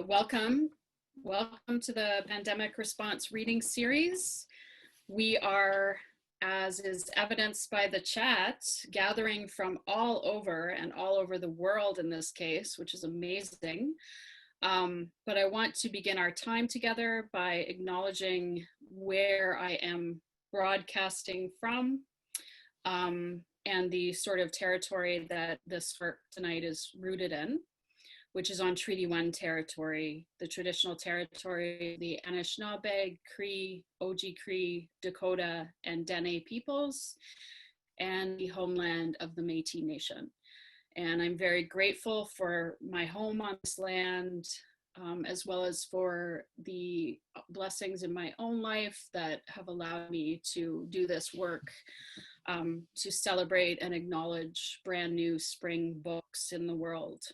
Welcome to the Pandemic Response Reading Series. We are, as is evidenced by the chat, gathering from all over the world in this case, which is amazing. But I want to begin our time together by acknowledging where I am broadcasting from and the sort of territory that this work tonight is rooted in, which is on Treaty 1 territory, the traditional territory, the Anishinaabe, Cree, Oji-Cree, Dakota, and Dene peoples, and the homeland of the Métis Nation. And I'm very grateful for my home on this land, as well as for the blessings in my own life that have allowed me to do this work, to celebrate and acknowledge brand new spring books in the world.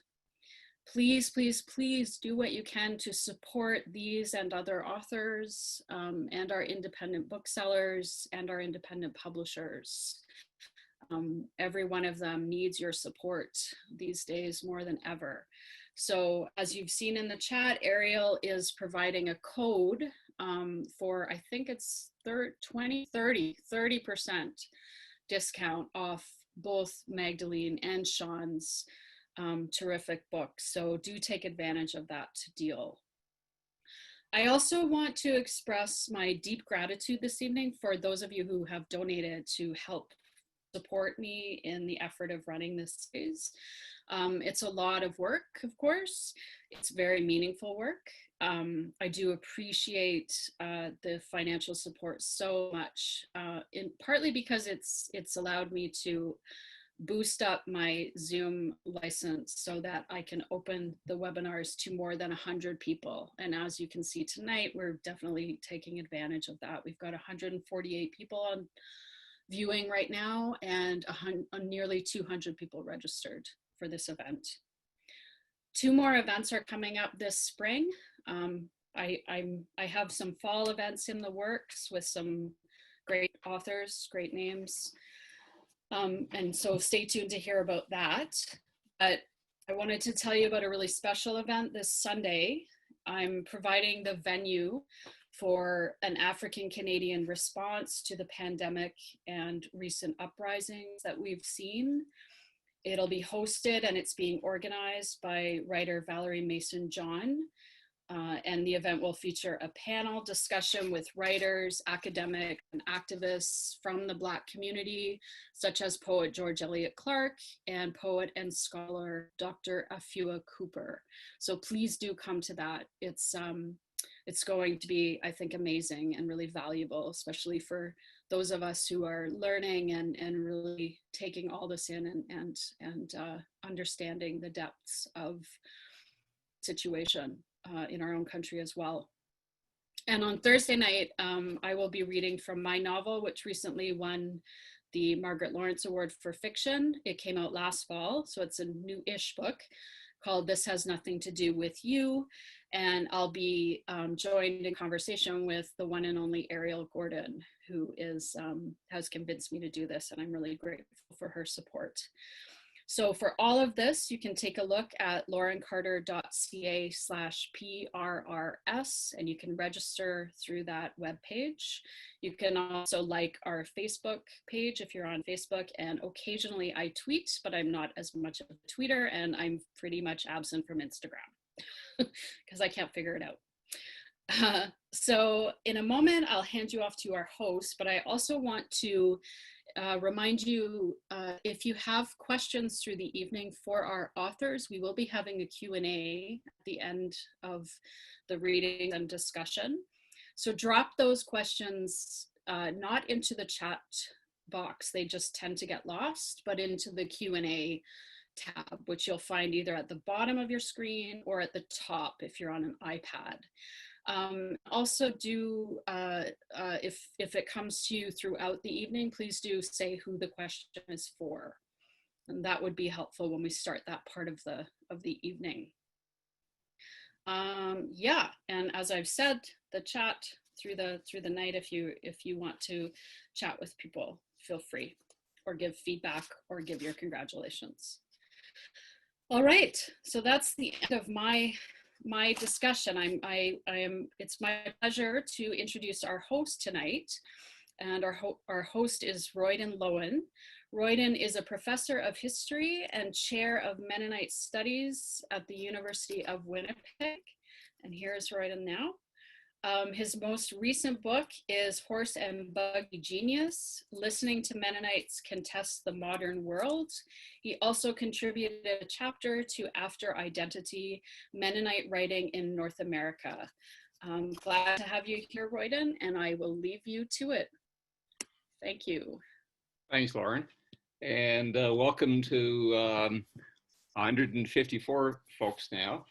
Please, please, please do what you can to support these and other authors and our independent booksellers and our independent publishers. Every one of them needs your support these days more than ever. So as you've seen in the chat, Ariel is providing a code for, I think it's 30% discount off both Magdalene and Sean's terrific books. So do take advantage of that deal. I also want to express my deep gratitude this evening for those of you who have donated to help support me in the effort of running this series. It's a lot of work, of course. It's very meaningful work. I do appreciate the financial support so much, partly because it's allowed me to boost up my Zoom license so that I can open the webinars to more than 100 people. And as you can see tonight, we're definitely taking advantage of that. We've got 148 people on viewing right now and nearly 200 people registered for this event. 2 more events are coming up this spring. I have some fall events in the works with some great authors, great names. And so stay tuned to hear about that. But I wanted to tell you about a really special event this Sunday. I'm providing the venue for an African-Canadian response to the pandemic and recent uprisings that we've seen. It'll be hosted and it's being organized by writer Valerie Mason-John. And the event will feature a panel discussion with writers, academics, and activists from the Black community, such as poet George Eliot Clark and poet and scholar Dr. Afua Cooper. So please do come to that. It's going to be, I think, amazing and really valuable, especially for those of us who are learning and really taking all this in and understanding the depths of the situation in our own country as well. And on Thursday night, I will be reading from my novel, which recently won the Margaret Lawrence Award for Fiction. It came out last fall, so it's a new-ish book called This Has Nothing to Do with You. And I'll be joined in conversation with the one and only Ariel Gordon, who has convinced me to do this, and I'm really grateful for her support. So for all of this, you can take a look at laurencarter.ca/PRRS, and you can register through that webpage. You can also like our Facebook page if you're on Facebook, and occasionally I tweet, but I'm not as much of a tweeter, and I'm pretty much absent from Instagram because I can't figure it out. So in a moment, I'll hand you off to our host, but I also want to remind you, if you have questions through the evening for our authors, we will be having a Q&A at the end of the reading and discussion. So drop those questions not into the chat box, they just tend to get lost, but into the Q&A tab, which you'll find either at the bottom of your screen or at the top if you're on an iPad. Also do, if it comes to you throughout the evening, please do say who the question is for. And that would be helpful when we start that part of the evening. Yeah, and as I've said, the chat through the night, if you want to chat with people, feel free, or give feedback or give your congratulations. All right, so that's the end of my my discussion. It's my pleasure to introduce our host tonight. And our host is Royden Loewen. Royden is a professor of history and chair of Mennonite Studies at the University of Winnipeg. And here's Royden now. His most recent book is Horse-and-Buggy Genius, Listening to Mennonites Contest the Modern World. He also contributed a chapter to After Identity, Mennonite Writing in North America. I'm glad to have you here, Royden, and I will leave you to it. Thank you. Thanks, Lauren. And welcome to 154 folks now.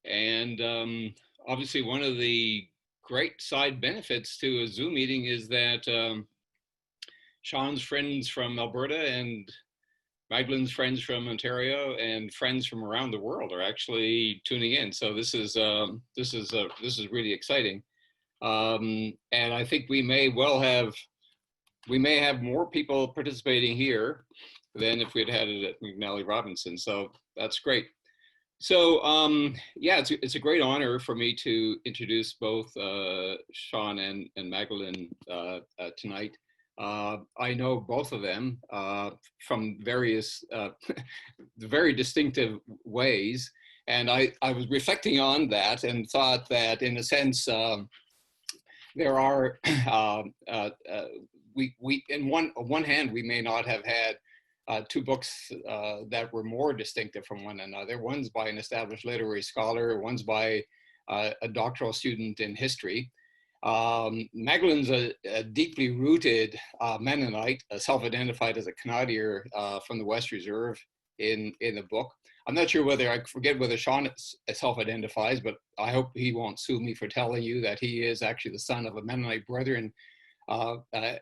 And obviously one of the great side benefits to a Zoom meeting is that Sean's friends from Alberta and Magdalene's friends from Ontario and friends from around the world are actually tuning in. So this is really exciting. And I think we may have more people participating here than if we'd had it at McNally Robinson. So that's great. So yeah, it's a great honor for me to introduce both Sean and Magdalene tonight. I know both of them from various very distinctive ways. And I was reflecting on that and thought that in a sense, there are, we in one hand, we may not have had two books that were more distinctive from one another. One's by an established literary scholar, one's by a doctoral student in history. Magdalene's a deeply rooted Mennonite, self-identified as a Canadier from the West Reserve in the book. I'm not sure whether, I forget whether Sean self-identifies, but I hope he won't sue me for telling you that he is actually the son of a Mennonite Brethren,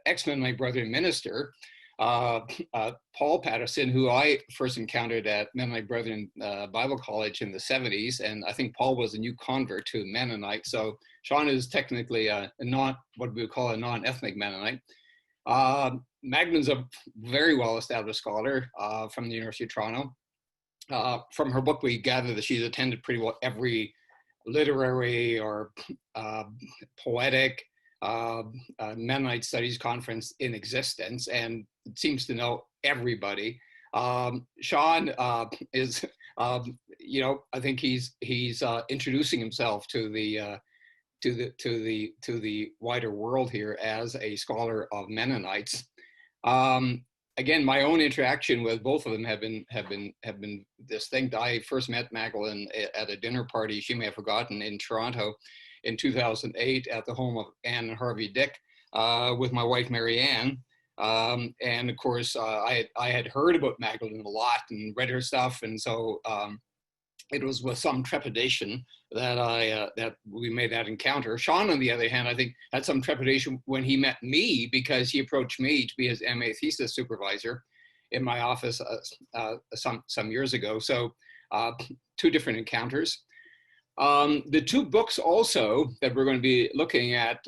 ex-Mennonite Brethren minister, Paul Patterson, who I first encountered at Mennonite Brethren Bible College in the 70s. And I think Paul was a new convert to Mennonite. So Sean is technically what we would call a non-ethnic Mennonite. Magdalene's a very well-established scholar from the University of Toronto. From her book, we gather that she's attended pretty well every literary or poetic Mennonite Studies conference in existence, and seems to know everybody. Sean is, I think he's introducing himself to the wider world here as a scholar of Mennonites. Again, my own interaction with both of them have been distinct. I first met Magdalene at a dinner party she may have forgotten in Toronto in 2008 at the home of Anne and Harvey Dick with my wife Mary Ann. And of course, I had heard about Magdalene a lot and read her stuff, and so it was with some trepidation that that we made that encounter. Sean, on the other hand, I think had some trepidation when he met me because he approached me to be his MA thesis supervisor in my office some years ago. So two different encounters. The two books also that we're going to be looking at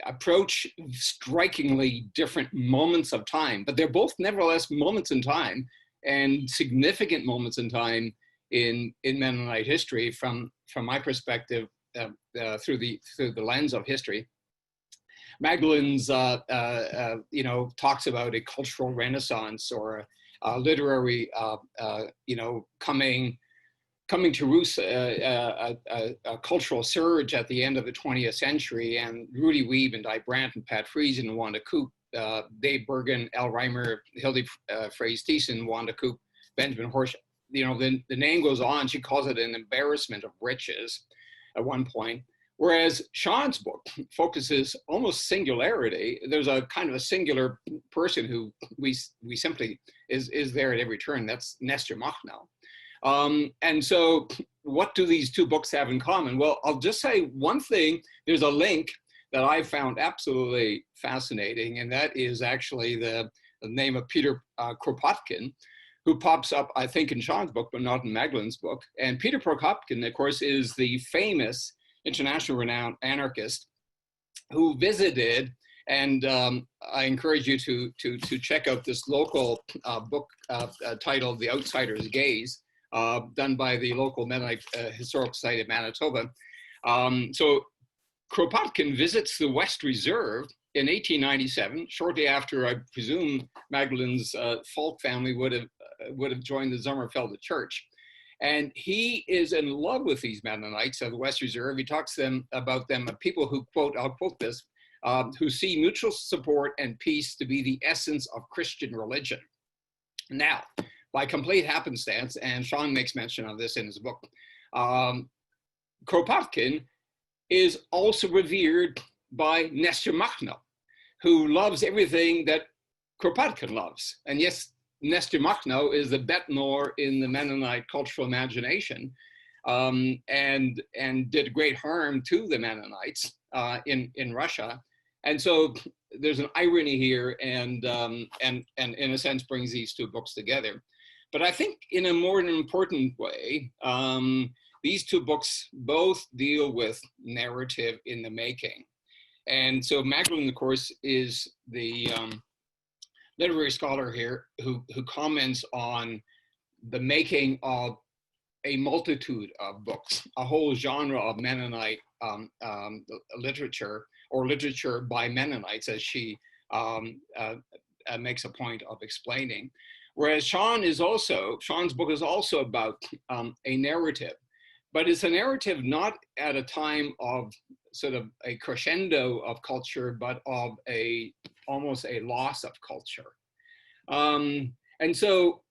approach strikingly different moments of time, but they're both nevertheless moments in time and significant moments in time in Mennonite history from my perspective through the lens of history. Magdalene's talks about a cultural renaissance or a literary coming to roost, a cultural surge at the end of the 20th century, and Rudy Wiebe and Di Brandt and Pat Friesen and Wanda Coop, Dave Bergen, Al Reimer, Hildy Fraze-Thiessen, Wanda Coop, Benjamin Horsch. The name goes on. She calls it an embarrassment of riches at one point. Whereas Sean's book focuses almost singularity. There's a kind of a singular person who we simply is there at every turn. That's Nestor Makhno. And so what do these two books have in common? Well, I'll just say one thing. There's a link that I found absolutely fascinating, and that is actually the name of Peter Kropotkin, who pops up, I think, in Sean's book, but not in Magdalene's book. And Peter Kropotkin, of course, is the famous international renowned anarchist who visited, and I encourage you to check out this local book titled The Outsider's Gaze done by the local Mennonite Historical Society of Manitoba. So Kropotkin visits the West Reserve in 1897, shortly after, I presume, Magdalene's Falk family would have joined the Sommerfeld Church. And he is in love with these Mennonites of the West Reserve. He talks to them about them, people who, quote, I'll quote this, who see mutual support and peace to be the essence of Christian religion. Now, by complete happenstance, and Sean makes mention of this in his book, Kropotkin is also revered by Nestor Makhno, who loves everything that Kropotkin loves. And yes, Nestor Makhno is the bête noire in the Mennonite cultural imagination, and did great harm to the Mennonites in Russia. And so there's an irony here, and in a sense brings these two books together. But I think in a more important way, these two books both deal with narrative in the making. And so Magdalene, of course, is the literary scholar here who comments on the making of a multitude of books, a whole genre of Mennonite literature, or literature by Mennonites, as she makes a point of explaining. Whereas Sean's book is also about a narrative, but it's a narrative not at a time of sort of a crescendo of culture, but of almost a loss of culture. And so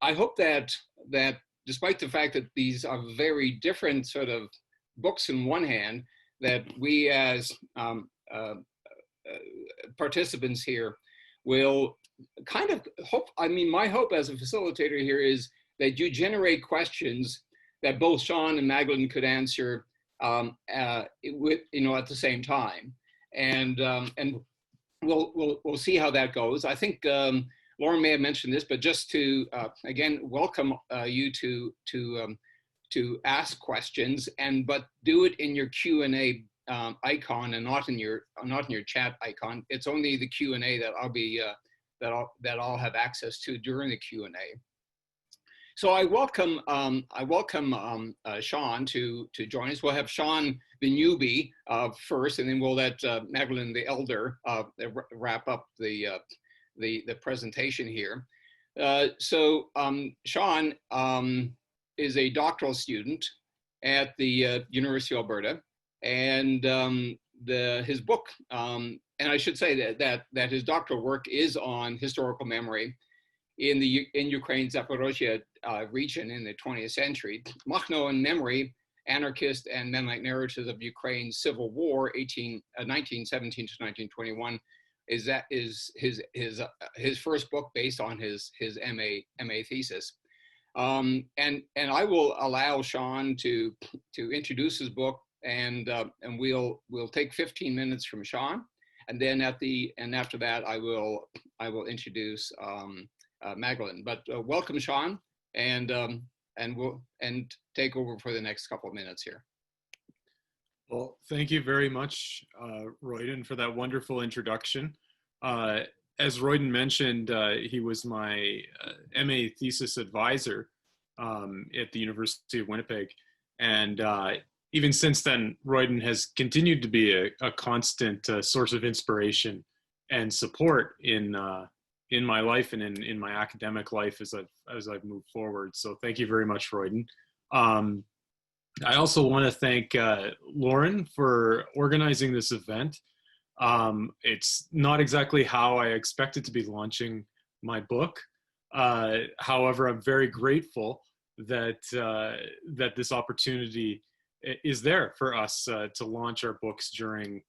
I hope that despite the fact that these are very different sort of books in one hand, that we as participants here will kind of hope, my hope as a facilitator here is that you generate questions that both Sean and Magdalene could answer at the same time. And we'll see how that goes. I think Lauren may have mentioned this, but just to again welcome you to ask questions, but do it in your Q&A icon and not in your chat icon. It's only the Q&A that I'll have access to during the Q&A. So I welcome Sean to join us. We'll have Sean, the newbie, first, and then we'll let Magdalene, the elder, wrap up the presentation here. So Sean is a doctoral student at the University of Alberta, and his book, and I should say that his doctoral work is on historical memory in Ukraine's Zaporizhia region in the 20th century. Makhno and Memory, Anarchist and Mennonite Narratives of Ukraine's Civil War, 1917 to 1921, is his first book based on his MA thesis. And I will allow Sean to introduce his book, and we'll take 15 minutes from Sean, and then after that I will introduce Magdalene. But welcome, Sean, and take over for the next couple of minutes here. Well, thank you very much, Royden, for that wonderful introduction. As Royden mentioned, he was my MA thesis advisor at the University of Winnipeg, and even since then, Royden has continued to be a constant source of inspiration and support in my life and in my academic life as I've moved forward. So thank you very much, Royden. I also want to thank Lauren for organizing this event. It's not exactly how I expected to be launching my book. However, I'm very grateful that this opportunity is there for us to launch our books during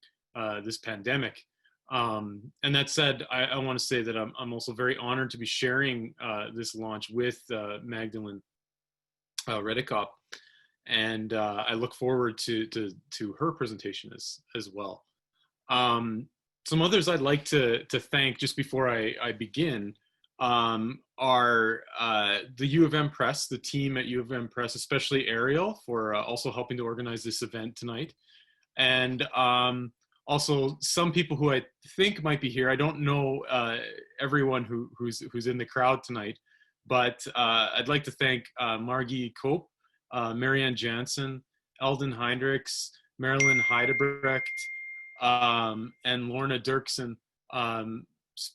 this pandemic. And that said, I want to say that I'm also very honored to be sharing this launch with Magdalene Redekop, and I look forward to her presentation as well. Some others I'd like to thank just before I begin are the U of M Press, the team at U of M Press, especially Ariel, for also helping to organize this event tonight. And also some people who I think might be here. I don't know everyone who's in the crowd tonight, But I'd like to thank Margie Koop, Marianne Jansen, Eldon Heinrichs, Marilyn Heidebrecht, and Lorna Dirksen,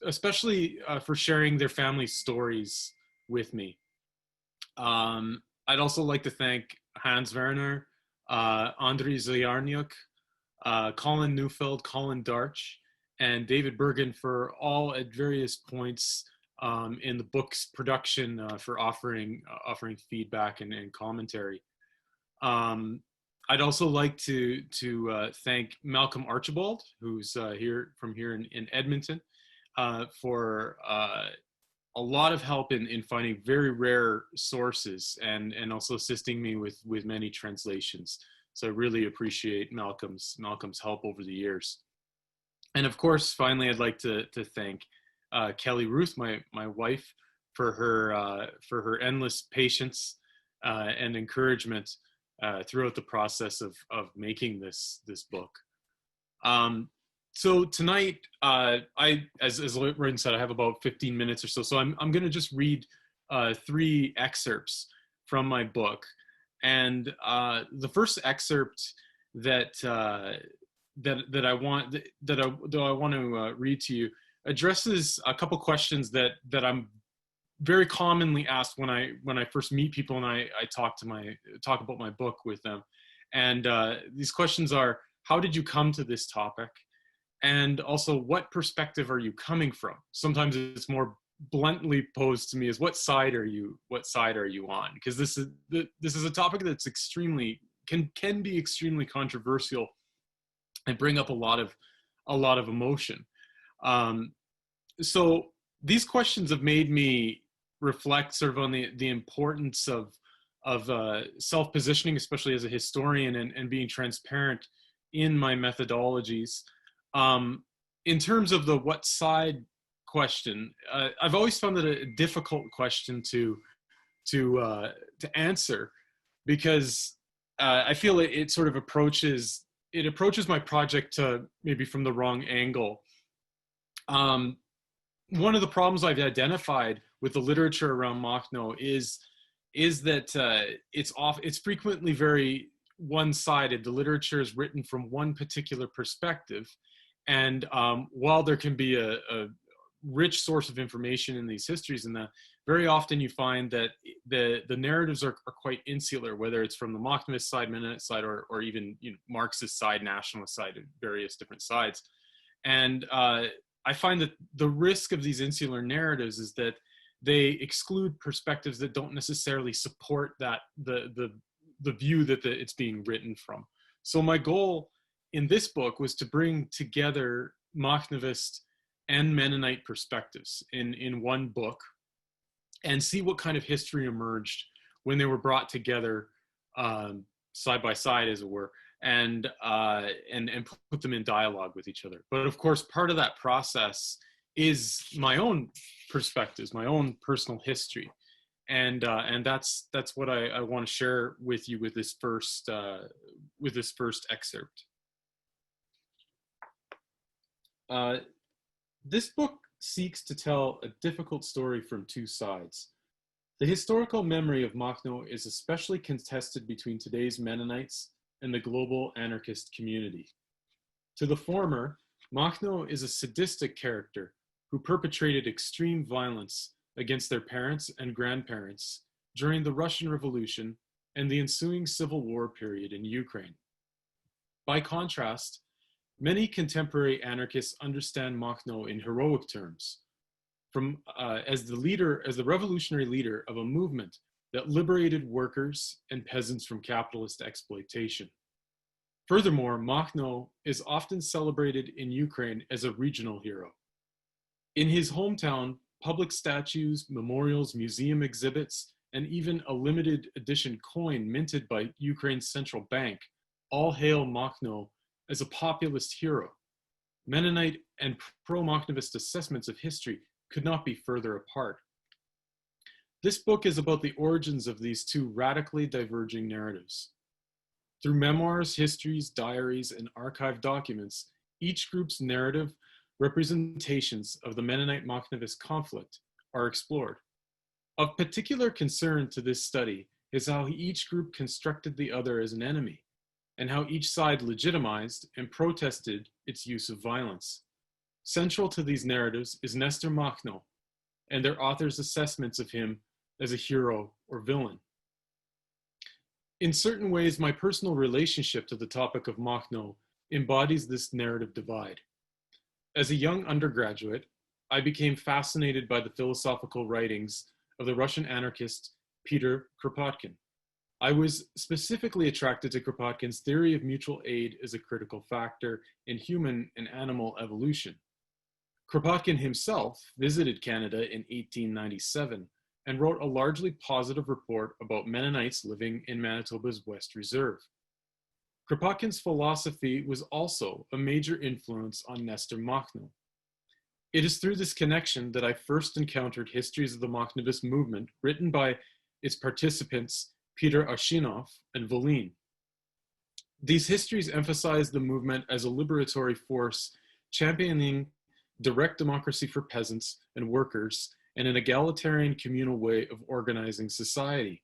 especially for sharing their family stories with me. I'd also like to thank Hans Werner, Andriy Zayarnyuk, Colin Neufeld, Colin Darch, and David Bergen for all at various points in the book's production for offering feedback and commentary. I'd also like to thank Malcolm Archibald, who's here in Edmonton, for a lot of help in finding very rare sources and also assisting me with many translations. So I really appreciate Malcolm's help over the years. And of course, finally, I'd like to thank Kelly Ruth, my wife, for her endless patience and encouragement throughout the process of making this book. So tonight, as Royden said, I have about 15 minutes or so. So I'm going to just read 3 excerpts from my book. And the first excerpt that I want to read to you addresses a couple questions that I'm very commonly asked when I first meet people and I talk about my book with them. And these questions are: how did you come to this topic? And also, what perspective are you coming from? Sometimes it's more bluntly posed to me as what side are you on? Because this is a topic that's can be extremely controversial and bring up a lot of emotion. So these questions have made me reflect sort of on the importance of self-positioning, especially as a historian, and being transparent in my methodologies. In terms of the what side question, I've always found it a difficult question to answer, because I feel it sort of approaches my project maybe from the wrong angle. One of the problems I've identified with the literature around Makhno is that it's frequently very one-sided. The literature is written from one particular perspective, and while there can be a rich source of information in these histories, and that very often you find that the narratives are quite insular, whether it's from the Makhnovist side, Mennonite side, or even Marxist side, nationalist side, various different sides. And I find that the risk of these insular narratives is that they exclude perspectives that don't necessarily support the view that it's being written from. So my goal in this book was to bring together Makhnovist and Mennonite perspectives in one book, and see what kind of history emerged when they were brought together side by side, as it were, and put them in dialogue with each other. But of course, part of that process is my own perspectives, my own personal history, and that's what I want to share with you with this first excerpt. This book seeks to tell a difficult story from 2 sides. The historical memory of Makhno is especially contested between today's Mennonites and the global anarchist community. To the former, Makhno is a sadistic character who perpetrated extreme violence against their parents and grandparents during the Russian Revolution and the ensuing civil war period in Ukraine. By contrast, many contemporary anarchists understand Makhno in heroic terms, as the revolutionary leader of a movement that liberated workers and peasants from capitalist exploitation. Furthermore, Makhno is often celebrated in Ukraine as a regional hero. In his hometown, public statues, memorials, museum exhibits, and even a limited edition coin minted by Ukraine's central bank all hail Makhno as a populist hero. Mennonite and pro-Makhnovist assessments of history could not be further apart. This book is about the origins of these 2 radically diverging narratives. Through memoirs, histories, diaries, and archived documents, each group's narrative representations of the Mennonite-Makhnovist conflict are explored. Of particular concern to this study is how each group constructed the other as an enemy, and how each side legitimized and protested its use of violence. Central to these narratives is Nestor Makhno and their authors' assessments of him as a hero or villain. In certain ways, my personal relationship to the topic of Makhno embodies this narrative divide. As a young undergraduate, I became fascinated by the philosophical writings of the Russian anarchist Peter Kropotkin. I was specifically attracted to Kropotkin's theory of mutual aid as a critical factor in human and animal evolution. Kropotkin himself visited Canada in 1897 and wrote a largely positive report about Mennonites living in Manitoba's West Reserve. Kropotkin's philosophy was also a major influence on Nestor Makhno. It is through this connection that I first encountered histories of the Makhnovist movement written by its participants Peter Ushinov and Volin. These histories emphasize the movement as a liberatory force championing direct democracy for peasants and workers and an egalitarian communal way of organizing society.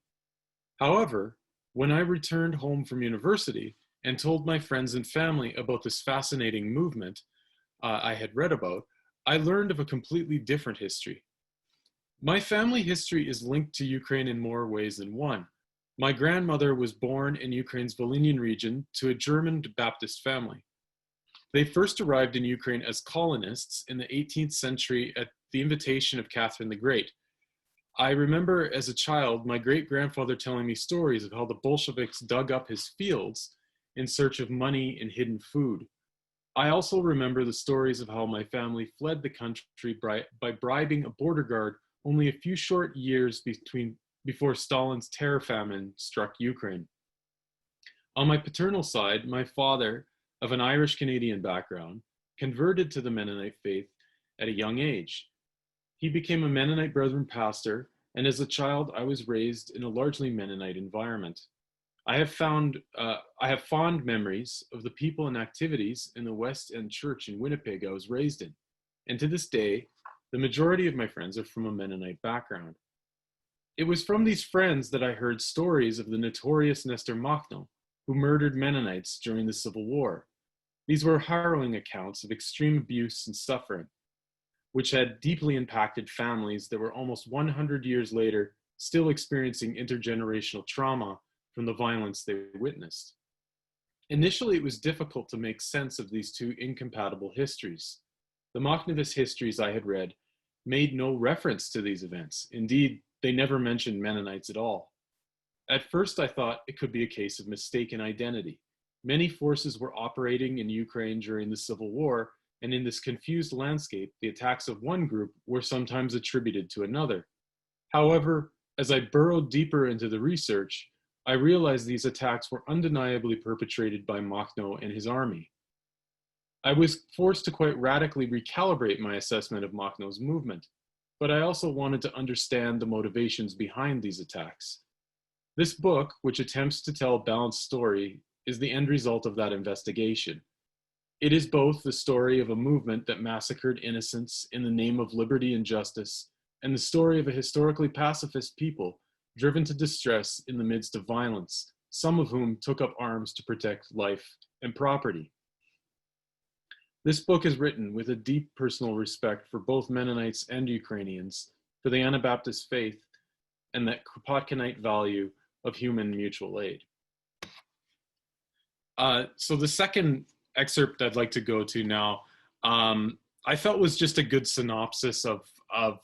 However, when I returned home from university and told my friends and family about this fascinating movement I had read about, I learned of a completely different history. My family history is linked to Ukraine in more ways than one. My grandmother was born in Ukraine's Volhynian region to a German Baptist family. They first arrived in Ukraine as colonists in the 18th century at the invitation of Catherine the Great. I remember as a child my great-grandfather telling me stories of how the Bolsheviks dug up his fields in search of money and hidden food. I also remember the stories of how my family fled the country by bribing a border guard only a few short years before Stalin's terror famine struck Ukraine. On my paternal side, my father, of an Irish-Canadian background, converted to the Mennonite faith at a young age. He became a Mennonite Brethren pastor, and as a child, I was raised in a largely Mennonite environment. I have fond memories of the people and activities in the West End Church in Winnipeg I was raised in, and to this day, the majority of my friends are from a Mennonite background. It was from these friends that I heard stories of the notorious Nestor Makhno, who murdered Mennonites during the Civil War. These were harrowing accounts of extreme abuse and suffering, which had deeply impacted families that were almost 100 years later still experiencing intergenerational trauma from the violence they witnessed. Initially, it was difficult to make sense of these two incompatible histories. The Makhnovist histories I had read made no reference to these events. Indeed, they never mentioned Mennonites at all. At first, I thought it could be a case of mistaken identity. Many forces were operating in Ukraine during the Civil War, and in this confused landscape, the attacks of one group were sometimes attributed to another. However, as I burrowed deeper into the research, I realized these attacks were undeniably perpetrated by Makhno and his army. I was forced to quite radically recalibrate my assessment of Makhno's movement, but I also wanted to understand the motivations behind these attacks. This book, which attempts to tell a balanced story, is the end result of that investigation. It is both the story of a movement that massacred innocents in the name of liberty and justice, and the story of a historically pacifist people driven to distress in the midst of violence, some of whom took up arms to protect life and property. This book is written with a deep personal respect for both Mennonites and Ukrainians, for the Anabaptist faith, and that Kropotkinite value of human mutual aid. So the second excerpt I'd like to go to now, I felt was just a good synopsis of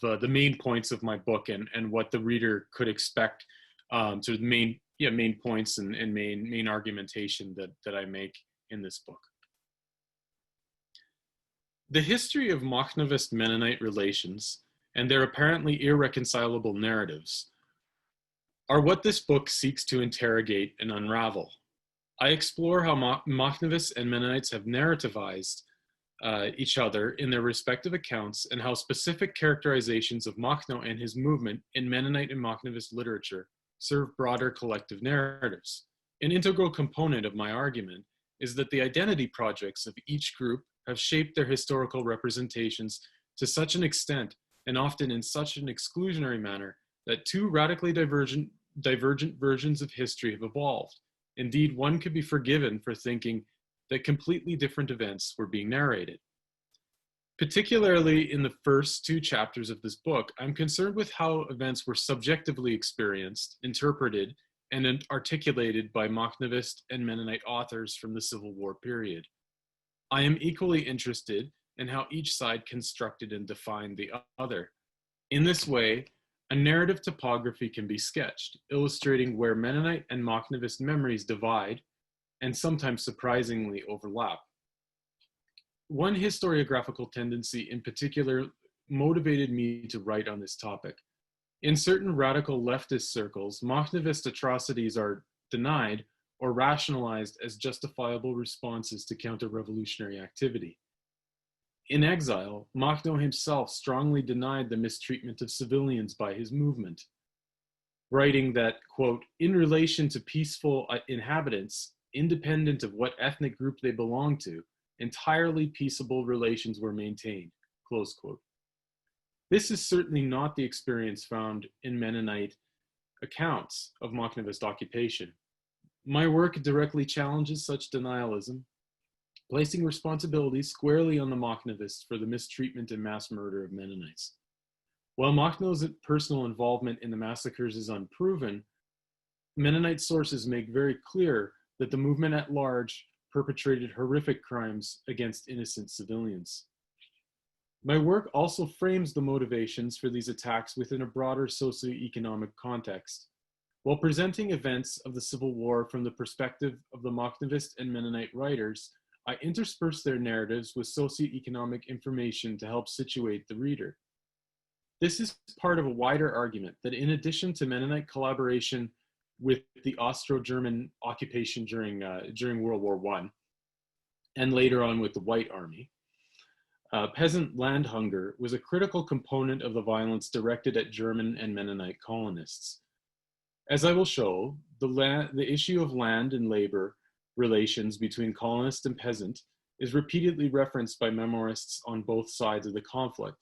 the main points of my book and what the reader could expect, to the main points and main argumentation that I make in this book. The history of Makhnovist Mennonite relations and their apparently irreconcilable narratives are what this book seeks to interrogate and unravel. I explore how Makhnovists and Mennonites have narrativized each other in their respective accounts, and how specific characterizations of Makhno and his movement in Mennonite and Makhnovist literature serve broader collective narratives. An integral component of my argument is that the identity projects of each group have shaped their historical representations to such an extent, and often in such an exclusionary manner, that two radically divergent versions of history have evolved. Indeed, one could be forgiven for thinking that completely different events were being narrated. Particularly in the first two chapters of this book, I'm concerned with how events were subjectively experienced, interpreted, and articulated by Makhnovist and Mennonite authors from the Civil War period. I am equally interested in how each side constructed and defined the other. In this way, a narrative topography can be sketched, illustrating where Mennonite and Makhnovist memories divide and sometimes surprisingly overlap. One historiographical tendency in particular motivated me to write on this topic. In certain radical leftist circles, Makhnovist atrocities are denied or rationalized as justifiable responses to counter-revolutionary activity. In exile, Makhno himself strongly denied the mistreatment of civilians by his movement, writing that, quote, in relation to peaceful inhabitants, independent of what ethnic group they belong to, entirely peaceable relations were maintained, close quote. This is certainly not the experience found in Mennonite accounts of Makhnovist occupation. My work directly challenges such denialism, placing responsibility squarely on the Makhnovists for the mistreatment and mass murder of Mennonites. While Makhno's personal involvement in the massacres is unproven, Mennonite sources make very clear that the movement at large perpetrated horrific crimes against innocent civilians. My work also frames the motivations for these attacks within a broader socioeconomic context. While presenting events of the Civil War from the perspective of the Makhnovist and Mennonite writers, I intersperse their narratives with socioeconomic information to help situate the reader. This is part of a wider argument that in addition to Mennonite collaboration with the Austro-German occupation during World War I, and later on with the White Army, peasant land hunger was a critical component of the violence directed at German and Mennonite colonists. As I will show, the issue of land and labor relations between colonist and peasant is repeatedly referenced by memoirists on both sides of the conflict.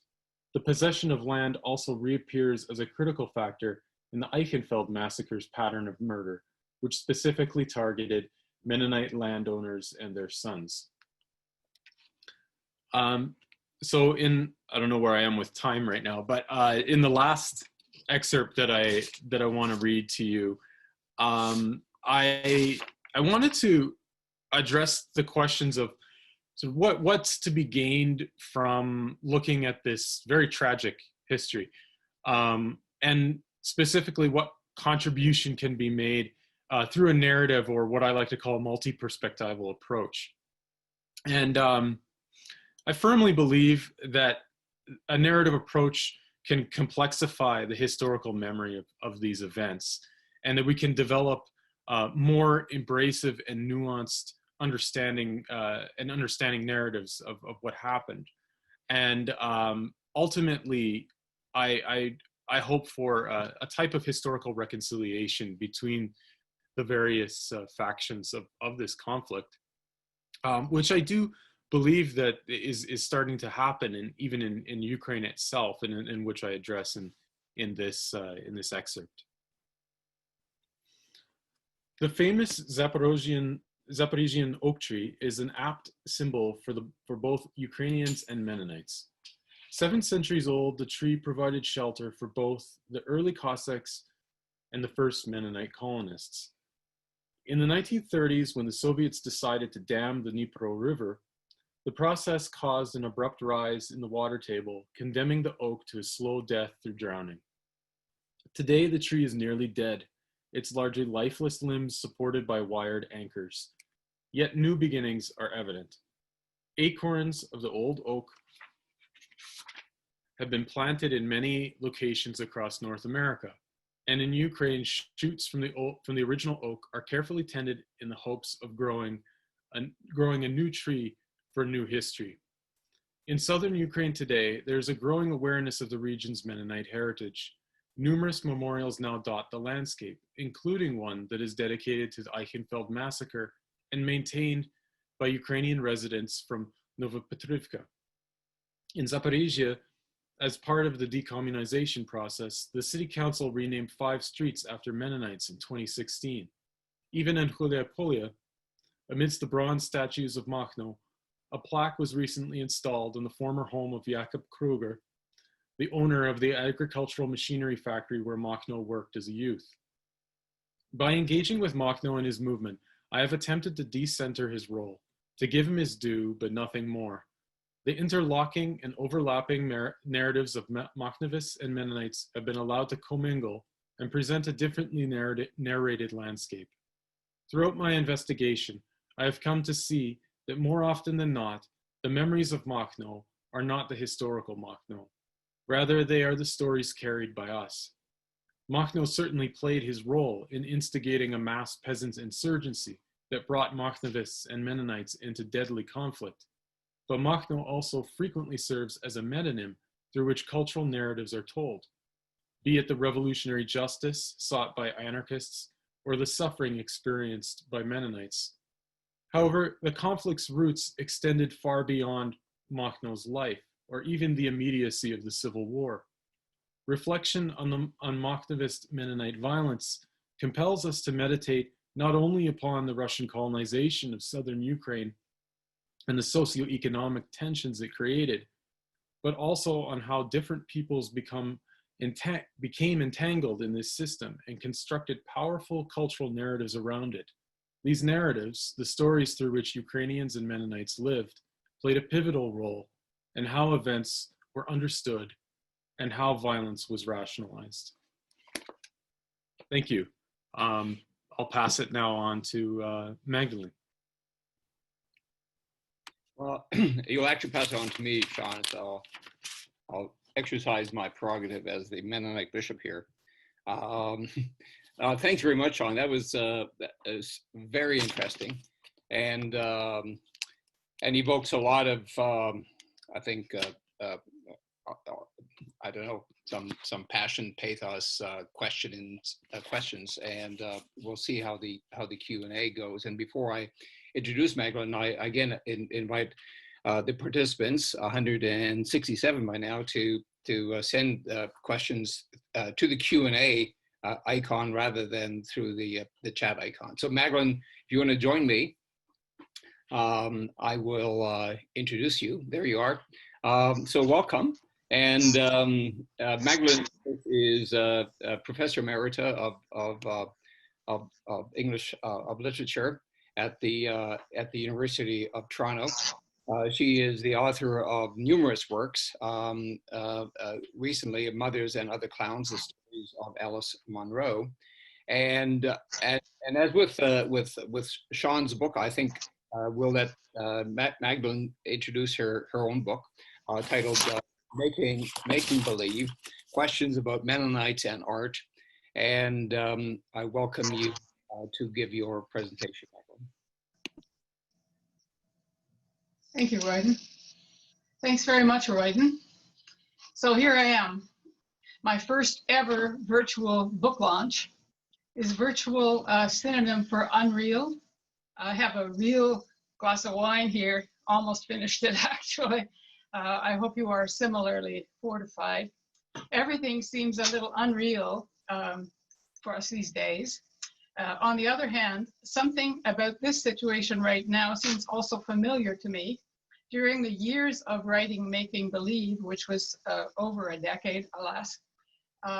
The possession of land also reappears as a critical factor in the Eichenfeld massacre's pattern of murder, which specifically targeted Mennonite landowners and their sons. So I don't know where I am with time right now, but in the last excerpt that I want to read to you, I wanted to address the questions of so what's to be gained from looking at this very tragic history, and specifically what contribution can be made through a narrative, or what I like to call a multi-perspectival approach. And I firmly believe that a narrative approach can complexify the historical memory of these events, and that we can develop more embracive and nuanced understanding narratives of what happened. And ultimately, I hope for a type of historical reconciliation between the various factions of this conflict, which I do believe that is starting to happen, and even in Ukraine itself, and in which I address in this excerpt. The famous Zaporizhian oak tree is an apt symbol for both Ukrainians and Mennonites. 7 centuries old, the tree provided shelter for both the early Cossacks and the first Mennonite colonists. In the 1930s, when the Soviets decided to dam the Dnipro River, the process caused an abrupt rise in the water table, condemning the oak to a slow death through drowning. Today, the tree is nearly dead, its largely lifeless limbs supported by wired anchors. Yet new beginnings are evident. Acorns of the old oak have been planted in many locations across North America, and in Ukraine, shoots from the original oak are carefully tended in the hopes of growing a new tree for new history. In southern Ukraine today, there's a growing awareness of the region's Mennonite heritage. Numerous memorials now dot the landscape, including one that is dedicated to the Eichenfeld massacre and maintained by Ukrainian residents from Novopetrivka. In Zaporizhia, As part of the decommunization process, the city council renamed 5 streets after Mennonites in 2016. Even in Horse-and-Buggy, amidst the bronze statues of Makhno, a plaque was recently installed in the former home of Jakob Kruger, the owner of the agricultural machinery factory where Makhno worked as a youth. By engaging with Makhno and his movement, I have attempted to decenter his role, to give him his due, but nothing more. The interlocking and overlapping narratives of Makhnovists and Mennonites have been allowed to commingle and present a differently narrated landscape. Throughout my investigation, I have come to see that more often than not, the memories of Makhno are not the historical Makhno. Rather, they are the stories carried by us. Makhno certainly played his role in instigating a mass peasant insurgency that brought Makhnovists and Mennonites into deadly conflict. But Makhno also frequently serves as a metonym through which cultural narratives are told, be it the revolutionary justice sought by anarchists or the suffering experienced by Mennonites. However, the conflict's roots extended far beyond Makhno's life, or even the immediacy of the Civil War. Reflection on Makhnovist Mennonite violence compels us to meditate not only upon the Russian colonization of southern Ukraine and the socioeconomic tensions it created, but also on how different peoples became entangled in this system and constructed powerful cultural narratives around it. These narratives, the stories through which Ukrainians and Mennonites lived, played a pivotal role in how events were understood and how violence was rationalized. Thank you. I'll pass it now on to Magdalene. Well, you'll actually pass it on to me, Sean, so I'll exercise my prerogative as the Mennonite bishop here. Thanks very much, Sean. That was very interesting, and evokes a lot of, I think, I don't know, some passion, pathos, questions, and we'll see how the Q&A goes. And before I introduce Magdalene, I again invite the participants, 167 by now, to send questions to the Q&A icon rather than through the chat icon. So Magdalene, if you want to join me, I will introduce you. There you are. So welcome. And Magdalene is Professor Emerita of English of Literature at the University of Toronto. She is the author of numerous works. Recently, Mothers and Other Clowns: The Stories of Alice Munro, and as with Sean's book, I think we'll let Magdalene introduce her own book titled Making Believe: Questions About Mennonites and Art. And I welcome you to give your presentation, Magdalene. Thank you, Royden. Thanks very much, Royden. So here I am. My first ever virtual book launch. Is virtual a synonym for unreal? I have a real glass of wine here, almost finished it actually. I hope you are similarly fortified. Everything seems a little unreal for us these days. On the other hand, something about this situation right now seems also familiar to me. During the years of writing Making Believe, which was over a decade, alas,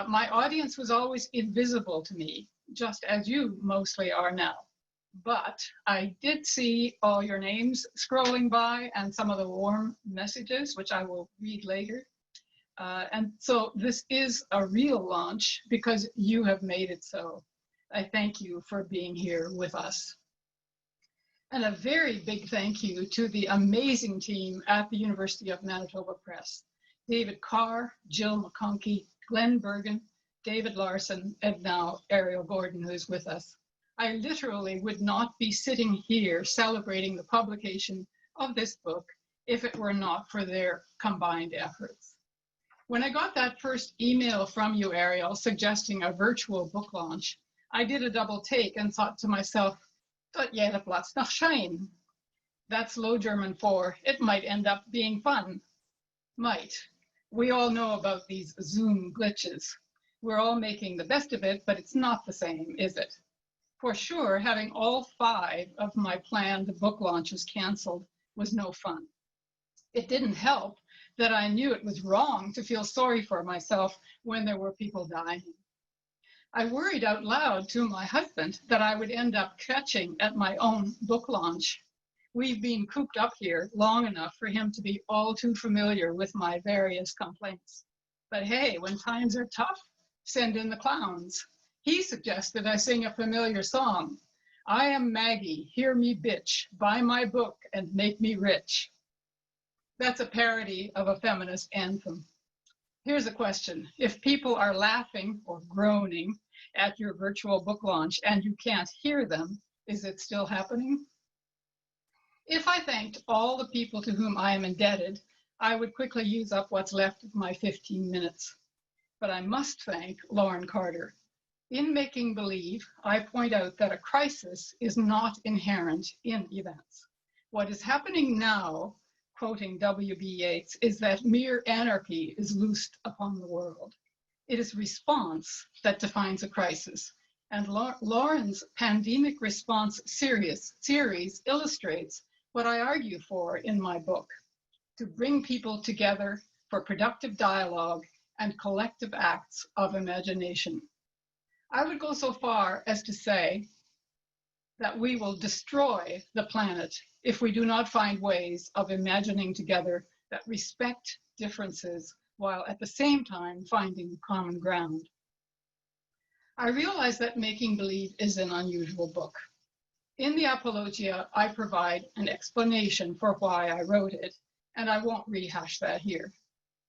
my audience was always invisible to me, just as you mostly are now. But I did see all your names scrolling by and some of the warm messages, which I will read later. And so this is a real launch because you have made it so. I thank you for being here with us. And a very big thank you to the amazing team at the University of Manitoba Press. David Carr, Jill McConkey, Glenn Bergen, David Larson, and now Ariel Gordon, who is with us. I literally would not be sitting here celebrating the publication of this book if it were not for their combined efforts. When I got that first email from you, Ariel, suggesting a virtual book launch, I did a double take and thought to myself, "Dat jij plaats nog schijn." That's Low German for, it might end up being fun. Might. We all know about these Zoom glitches. We're all making the best of it, but it's not the same, is it? For sure, having all 5 of my planned book launches canceled was no fun. It didn't help that I knew it was wrong to feel sorry for myself when there were people dying. I worried out loud to my husband that I would end up catching at my own book launch. We've been cooped up here long enough for him to be all too familiar with my various complaints. But hey, when times are tough, send in the clowns. He suggested I sing a familiar song. I am Maggie, hear me bitch, buy my book and make me rich. That's a parody of a feminist anthem. Here's a question. If people are laughing or groaning at your virtual book launch and you can't hear them, is it still happening? If I thanked all the people to whom I am indebted, I would quickly use up what's left of my 15 minutes. But I must thank Lauren Carter. In Making Believe, I point out that a crisis is not inherent in events. What is happening now, quoting W.B. Yeats, is that mere anarchy is loosed upon the world. It is response that defines a crisis. And Lauren's pandemic response series illustrates what I argue for in my book, to bring people together for productive dialogue and collective acts of imagination. I would go so far as to say that we will destroy the planet if we do not find ways of imagining together that respect differences while at the same time finding common ground. I realize that Making Believe is an unusual book. In the Apologia, I provide an explanation for why I wrote it, and I won't rehash that here.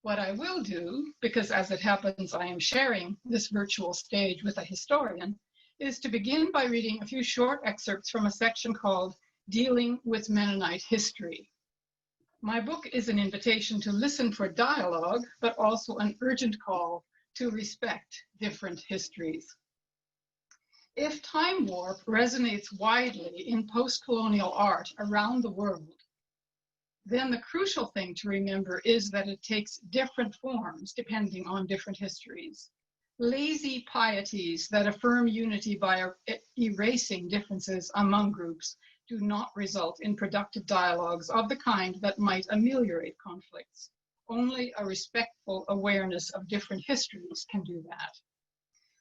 What I will do, because as it happens, I am sharing this virtual stage with a historian, is to begin by reading a few short excerpts from a section called Dealing with Mennonite History. My book is an invitation to listen for dialogue, but also an urgent call to respect different histories. If time warp resonates widely in post-colonial art around the world, then the crucial thing to remember is that it takes different forms depending on different histories. Lazy pieties that affirm unity by erasing differences among groups do not result in productive dialogues of the kind that might ameliorate conflicts. Only a respectful awareness of different histories can do that.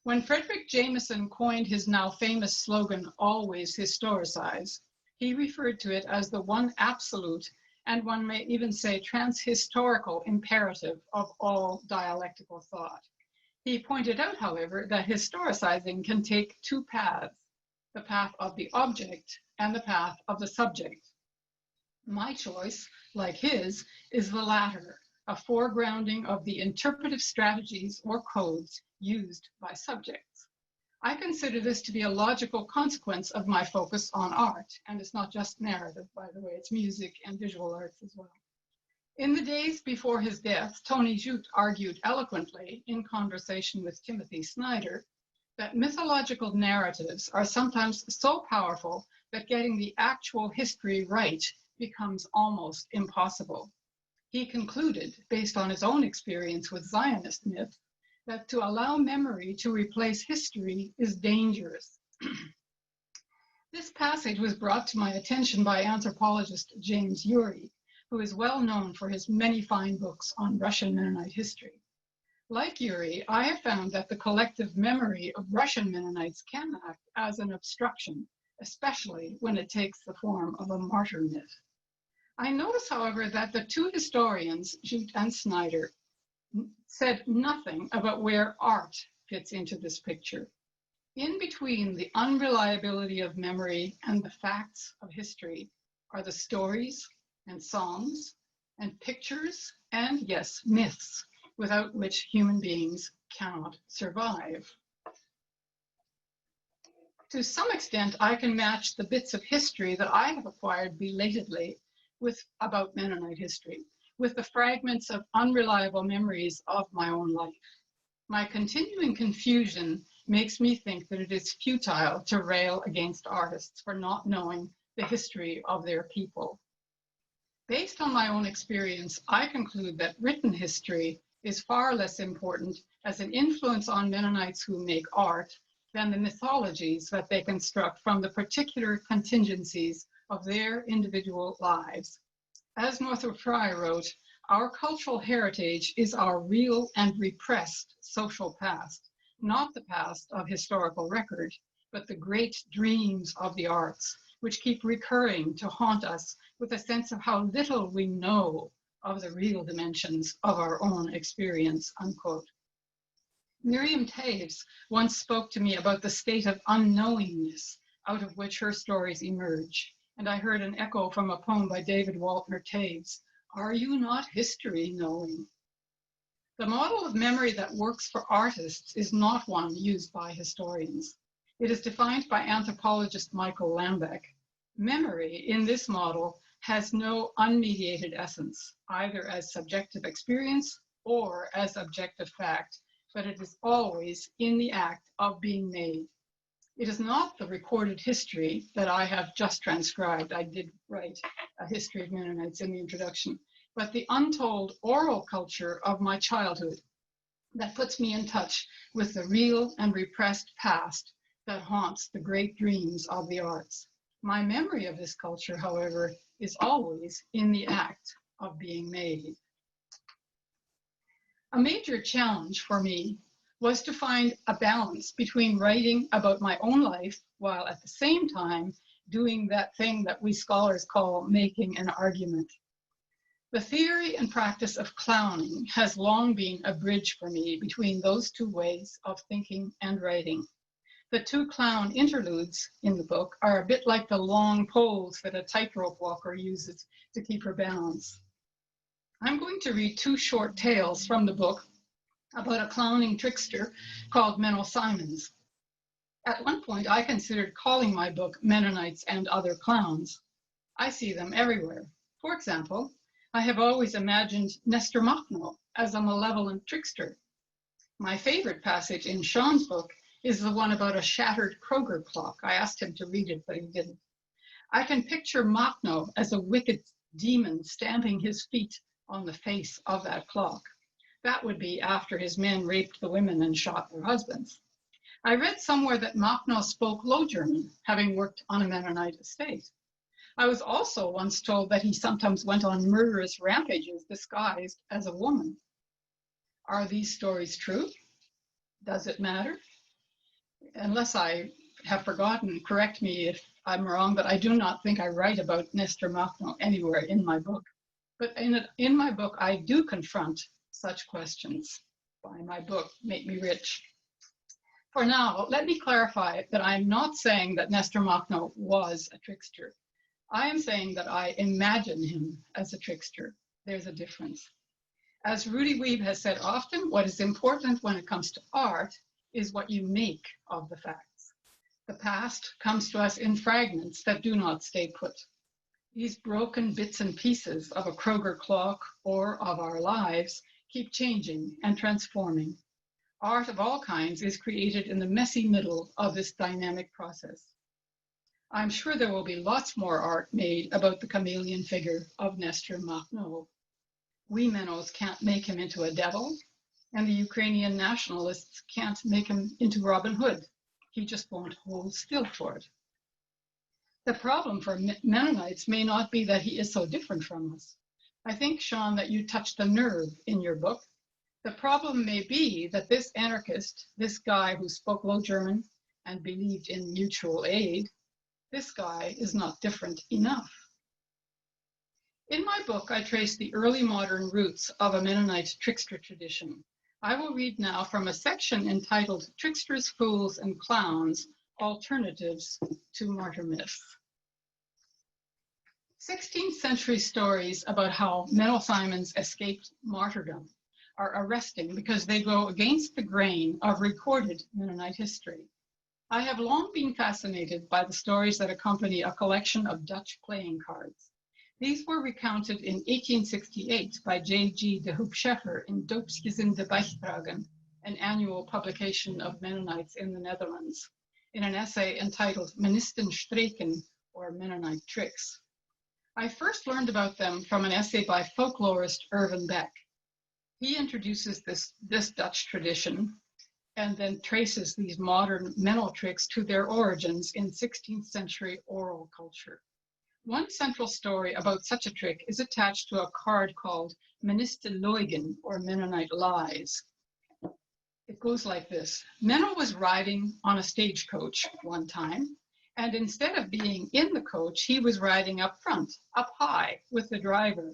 When Frederick Jameson coined his now famous slogan, "Always historicize," he referred to it as the one absolute, and one may even say transhistorical, imperative of all dialectical thought. He pointed out, however, that historicizing can take 2 paths, the path of the object and the path of the subject. My choice, like his, is the latter, a foregrounding of the interpretive strategies or codes used by subjects. I consider this to be a logical consequence of my focus on art, and it's not just narrative, by the way, it's music and visual arts as well. In the days before his death, Tony Judt argued eloquently in conversation with Timothy Snyder that mythological narratives are sometimes so powerful that getting the actual history right becomes almost impossible. He concluded, based on his own experience with Zionist myth, that to allow memory to replace history is dangerous. This passage was brought to my attention by anthropologist James Urey, who is well known for his many fine books on Russian Mennonite history. Like Urey, I have found that the collective memory of Russian Mennonites can act as an obstruction, especially when it takes the form of a martyr myth. I notice, however, that the 2 historians, Judt and Snyder, said nothing about where art fits into this picture. In between the unreliability of memory and the facts of history are the stories and songs and pictures and, yes, myths, without which human beings cannot survive. To some extent, I can match the bits of history that I have acquired belatedly about Mennonite history, with the fragments of unreliable memories of my own life. My continuing confusion makes me think that it is futile to rail against artists for not knowing the history of their people. Based on my own experience, I conclude that written history is far less important as an influence on Mennonites who make art than the mythologies that they construct from the particular contingencies of their individual lives. As Northrop Frye wrote, our cultural heritage is our real and repressed social past, not the past of historical record, but the great dreams of the arts, which keep recurring to haunt us with a sense of how little we know of the real dimensions of our own experience, unquote. Miriam Taves once spoke to me about the state of unknowingness out of which her stories emerge, and I heard an echo from a poem by David Waltner Taves, "Are you not history knowing?" The model of memory that works for artists is not one used by historians. It is defined by anthropologist Michael Lambeck. Memory in this model has no unmediated essence, either as subjective experience or as objective fact, but it is always in the act of being made. It is not the recorded history that I have just transcribed. I did write a history of Mennonites in the introduction, but the untold oral culture of my childhood that puts me in touch with the real and repressed past that haunts the great dreams of the arts. My memory of this culture, however, is always in the act of being made. A major challenge for me was to find a balance between writing about my own life while at the same time doing that thing that we scholars call making an argument. The theory and practice of clowning has long been a bridge for me between those two ways of thinking and writing. The two clown interludes in the book are a bit like the long poles that a tightrope walker uses to keep her balance. I'm going to read two short tales from the book about a clowning trickster called Menno Simons. At one point, I considered calling my book Mennonites and Other Clowns. I see them everywhere. For example, I have always imagined Nestor Makhno as a malevolent trickster. My favorite passage in Sean's book is the one about a shattered Kroger clock. I asked him to read it, but he didn't. I can picture Makhno as a wicked demon stamping his feet on the face of that clock. That would be after his men raped the women and shot their husbands. I read somewhere that Makhno spoke Low German, having worked on a Mennonite estate. I was also once told that he sometimes went on murderous rampages disguised as a woman. Are these stories true? Does it matter? Unless I have forgotten, correct me if I'm wrong, but I do not think I write about Nestor Makhno anywhere in my book. But in my book, I do confront such questions. Buy my book, Make Me Rich. For now, let me clarify that I'm not saying that Nestor Makhno was a trickster. I am saying that I imagine him as a trickster. There's a difference. As Rudy Wiebe has said often, what is important when it comes to art is what you make of the facts. The past comes to us in fragments that do not stay put. These broken bits and pieces of a Kroger clock or of our lives keep changing and transforming. Art of all kinds is created in the messy middle of this dynamic process. I'm sure there will be lots more art made about the chameleon figure of Nestor Makhno. We Mennos can't make him into a devil, and the Ukrainian nationalists can't make him into Robin Hood. He just won't hold still for it. The problem for Mennonites may not be that he is so different from us. I think, Sean, that you touched a nerve in your book. The problem may be that this anarchist, this guy who spoke Low German and believed in mutual aid, this guy is not different enough. In my book, I trace the early modern roots of a Mennonite trickster tradition. I will read now from a section entitled Tricksters, Fools, and Clowns, Alternatives to Martyr Myths. 16th century stories about how Menno Simons escaped martyrdom are arresting because they go against the grain of recorded Mennonite history. I have long been fascinated by the stories that accompany a collection of Dutch playing cards. These were recounted in 1868 by J.G. de Hoopscheffer in Doopsgezinde Bijdragen, an annual publication of Mennonites in the Netherlands, in an essay entitled Mennisten Streken, or Mennonite Tricks. I first learned about them from an essay by folklorist Irvin Beck. He introduces this Dutch tradition and then traces these modern mental tricks to their origins in 16th century oral culture. One central story about such a trick is attached to a card called Minister Leugen, or Mennonite Lies. It goes like this. Menno was riding on a stagecoach one time, and instead of being in the coach, he was riding up front, up high, with the driver.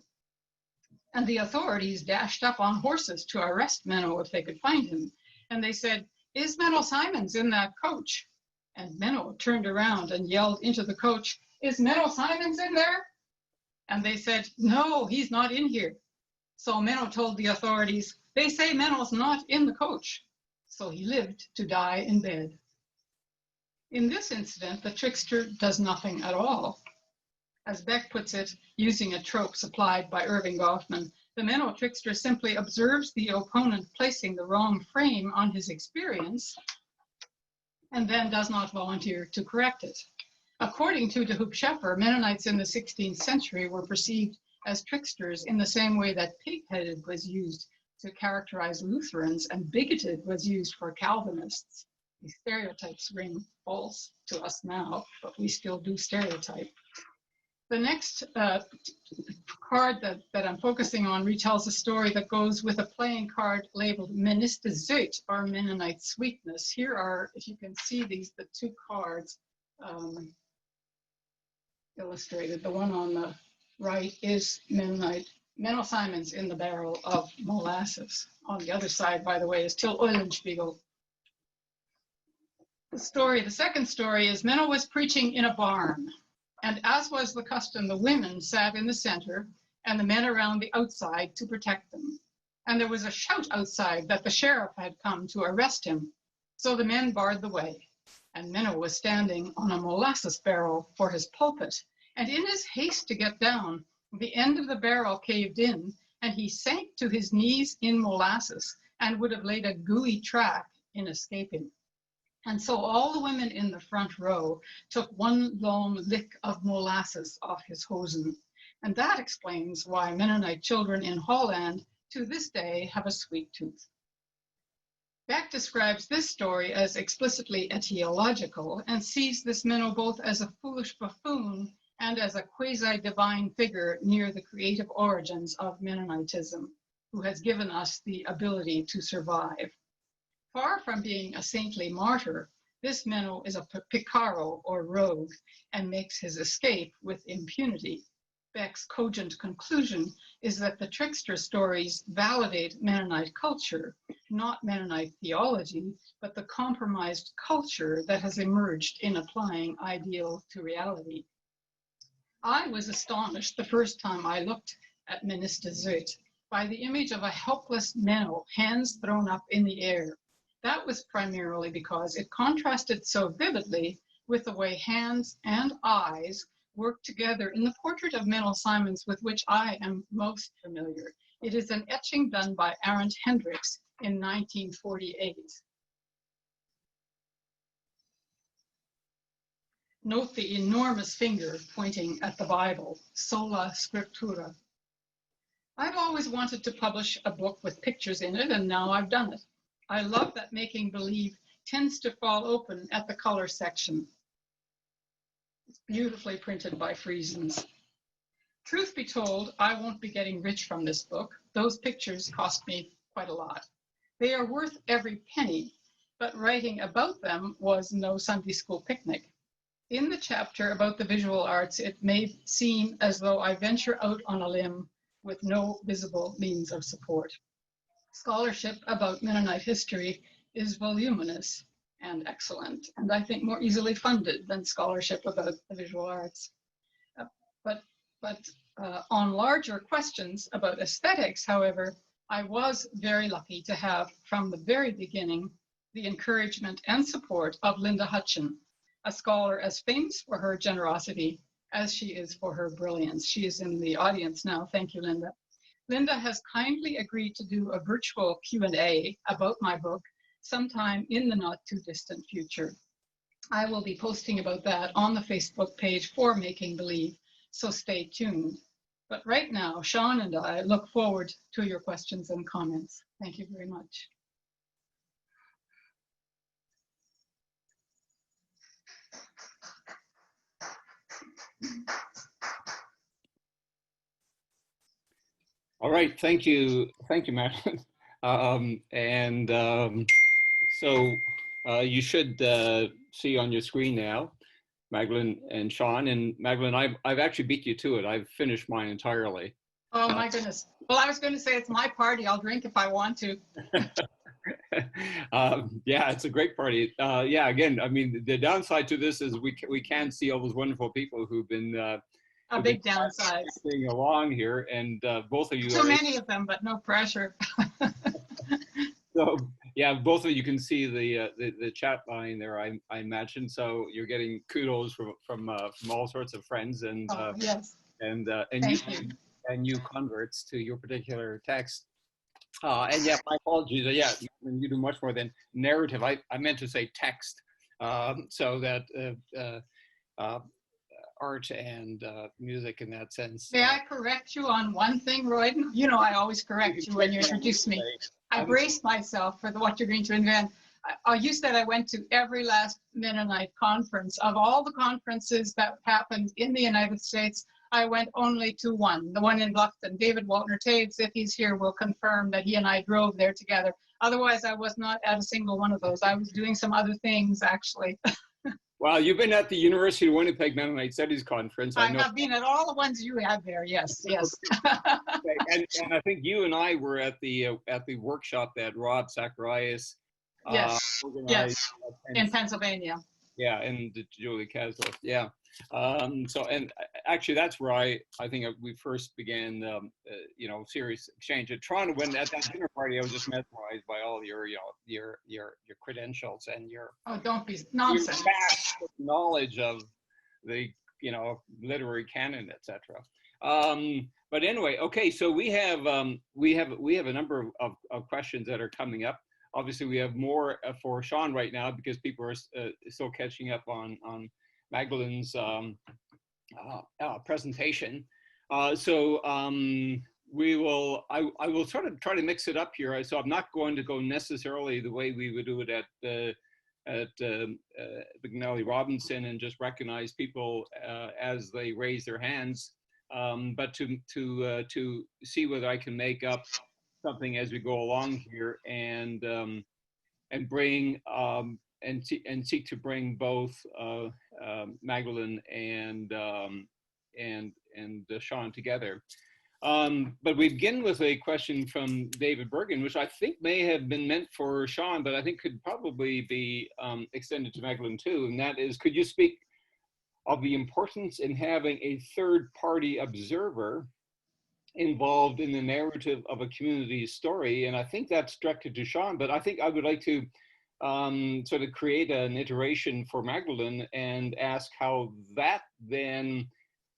And the authorities dashed up on horses to arrest Menno if they could find him. And they said, "Is Menno Simons in that coach?" And Menno turned around and yelled into the coach, "Is Menno Simons in there?" And they said, "No, he's not in here." So Menno told the authorities, "They say Menno's not in the coach." So he lived to die in bed. In this incident, the trickster does nothing at all. As Beck puts it, using a trope supplied by Irving Goffman, the Menno trickster simply observes the opponent placing the wrong frame on his experience and then does not volunteer to correct it. According to de Hoop Scheffer, Mennonites in the 16th century were perceived as tricksters in the same way that pig-headed was used to characterize Lutherans and bigoted was used for Calvinists. These stereotypes ring false to us now, but we still do stereotype. The next card that I'm focusing on retells a story that goes with a playing card labeled Minister Zoet, or Mennonite Sweetness. Here are, if you can see these, the two cards illustrated. The one on the right is Menno Simons in the barrel of molasses. On the other side, by the way, is Till Eulenspiegel. The second story is Menno was preaching in a barn. And as was the custom, the women sat in the center and the men around the outside to protect them. And there was a shout outside that the sheriff had come to arrest him. So the men barred the way. And Menno was standing on a molasses barrel for his pulpit. And in his haste to get down, the end of the barrel caved in and he sank to his knees in molasses and would have laid a gooey track in escaping. And so all the women in the front row took one long lick of molasses off his hosen. And that explains why Mennonite children in Holland to this day have a sweet tooth. Beck describes this story as explicitly etiological and sees this Menno both as a foolish buffoon and as a quasi-divine figure near the creative origins of Mennonitism, who has given us the ability to survive. Far from being a saintly martyr, this Menno is a picaro or rogue and makes his escape with impunity. Beck's cogent conclusion is that the trickster stories validate Mennonite culture, not Mennonite theology, but the compromised culture that has emerged in applying ideal to reality. I was astonished the first time I looked at Minister Zoet by the image of a helpless Menno, hands thrown up in the air. That was primarily because it contrasted so vividly with the way hands and eyes work together in the portrait of Menno Simons with which I am most familiar. It is an etching done by Arent Hendricks in 1948. Note the enormous finger pointing at the Bible, sola scriptura. I've always wanted to publish a book with pictures in it, and now I've done it. I love that making believe tends to fall open at the color section. It's beautifully printed by Friesens. Truth be told, I won't be getting rich from this book. Those pictures cost me quite a lot. They are worth every penny, but writing about them was no Sunday school picnic. In the chapter about the visual arts, it may seem as though I venture out on a limb with no visible means of support. Scholarship about Mennonite history is voluminous and excellent, and I think more easily funded than scholarship about the visual arts. But on larger questions about aesthetics, however, I was very lucky to have, from the very beginning, the encouragement and support of Linda Hutchin, a scholar as famous for her generosity as she is for her brilliance. She is in the audience now. Thank you, Linda. Linda has kindly agreed to do a virtual Q&A about my book sometime in the not too distant future. I will be posting about that on the Facebook page for Making Believe, so stay tuned. But right now, Sean and I look forward to your questions and comments. Thank you very much. All right, thank you, Magdalene. So you should see on your screen now, Magdalene and Sean. And Magdalene, I've actually beat you to it. I've finished mine entirely. Oh my goodness. Well, I was going to say it's my party. I'll drink if I want to. Yeah, it's a great party. Yeah, again, I mean, the downside to this is we can't see all those wonderful people who've been a big downside. Along here, and both of you. Too many of them, but no pressure. So yeah, both of you can see the chat line there. I imagine. So you're getting kudos from all sorts of friends and yes. and new converts to your particular text. And yeah, my apologies. Yeah, you do much more than narrative. I meant to say text. So that art and music in that sense. May I correct you on one thing, Royden? You know I always correct you when you introduce me. I braced myself for what you're going to invent. You said I went to every last Mennonite conference. Of all the conferences that happened in the United States, I went only to one, the one in Bluffton. David Waltner-Taves, if he's here, will confirm that he and I drove there together. Otherwise, I was not at a single one of those. I was doing some other things, actually. Well, you've been at the University of Winnipeg Mennonite Studies Conference. I have been at all the ones you had there. Yes, yes. and I think you and I were at the workshop that Rob Zacharias yes, in Pennsylvania. Yeah, and Julie Kasloff. Yeah. So, and actually, that's where I think we first began, serious exchange at Toronto. When at that dinner party, I was just mesmerized by all your credentials and your don't be nonsense your vast knowledge of the literary canon, etc. But anyway, okay. So we have a number of questions that are coming up. Obviously, we have more for Sean right now because people are still catching up on Magdalene's presentation. So we will. I will sort of try to mix it up here. So I'm not going to go necessarily the way we would do it at McNally Robinson and just recognize people as they raise their hands, but to see whether I can make up something as we go along here and bring and seek to bring both Magdalene and Sean together. But we begin with a question from David Bergen, which I think may have been meant for Sean, but I think could probably be extended to Magdalene too. And that is, could you speak of the importance in having a third-party observer involved in the narrative of a community's story? And I think that's directed to Sean, but I think I would like to sort of create an iteration for Magdalene and ask how that then,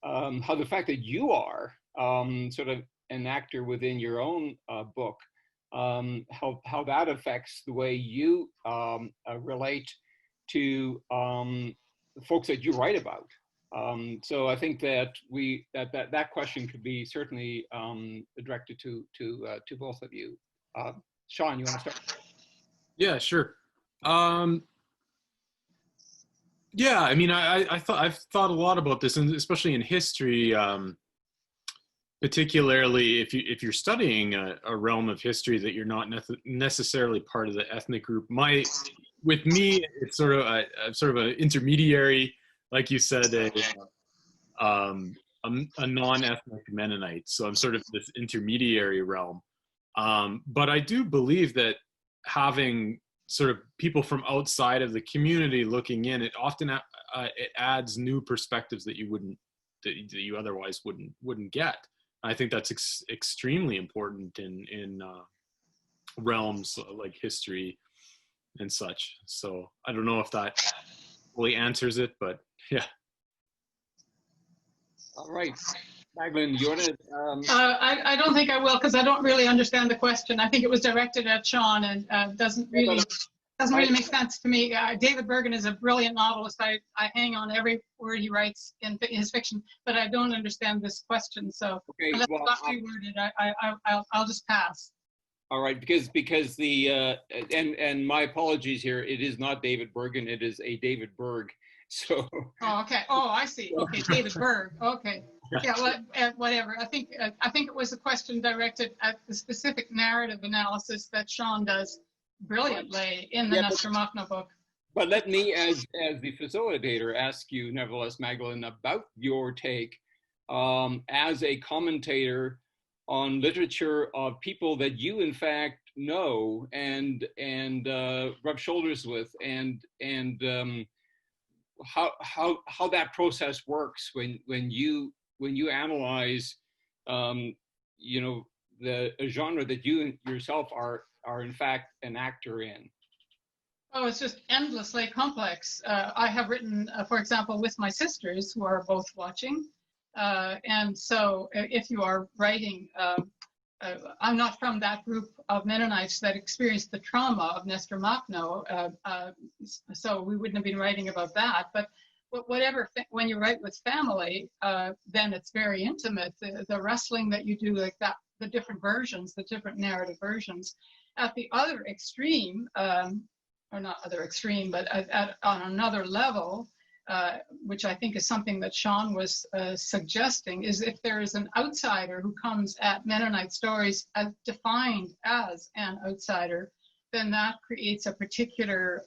how the fact that you are sort of an actor within your own book, how that affects the way you relate to folks that you write about. So I think that that question could be certainly directed to both of you. Sean, you want to start? Yeah, sure. Yeah, I mean, I've thought a lot about this, and especially in history, particularly if you're studying a realm of history that you're not necessarily part of the ethnic group. With me, it's sort of an intermediary, like you said, a non-ethnic Mennonite. So I'm sort of this intermediary realm. But I do believe that having sort of people from outside of the community looking in, it often it adds new perspectives that you otherwise wouldn't get. I think that's extremely important in realms like history and such. So I don't know if that fully answers it, but yeah. All right. Magdalene, you want to? I don't think I will, because I don't really understand the question. I think it was directed at Sean and doesn't really. doesn't really make sense to me. David Bergen is a brilliant novelist. I hang on every word he writes in his fiction, but I don't understand this question. So Okay, unless well, it's not reworded, I'll just pass. all right, because the and my apologies here. It is not David Bergen. It is a David Berg. So. Oh, okay. Oh, I see. Okay, David Berg. Okay. Yeah. Well, whatever. I think it was a question directed at the specific narrative analysis that Sean does brilliantly in the Nestor Makhno book. But let me, as the facilitator, ask you, nevertheless, Magdalene, about your take as a commentator on literature of people that you, in fact, know and rub shoulders with, and how that process works when you analyze, you know, the genre that you yourself are in fact an actor in. Oh, it's just endlessly complex. I have written, for example, with my sisters who are both watching. And so if you are writing, I'm not from that group of Mennonites that experienced the trauma of Nestor Makhno, so we wouldn't have been writing about that. But whatever, when you write with family, then it's very intimate. The wrestling that you do like that, the different versions, the different narrative versions. At the other extreme, or not other extreme, but on another level, which I think is something that Sean was suggesting, is if there is an outsider who comes at Mennonite stories as defined as an outsider, then that creates a particular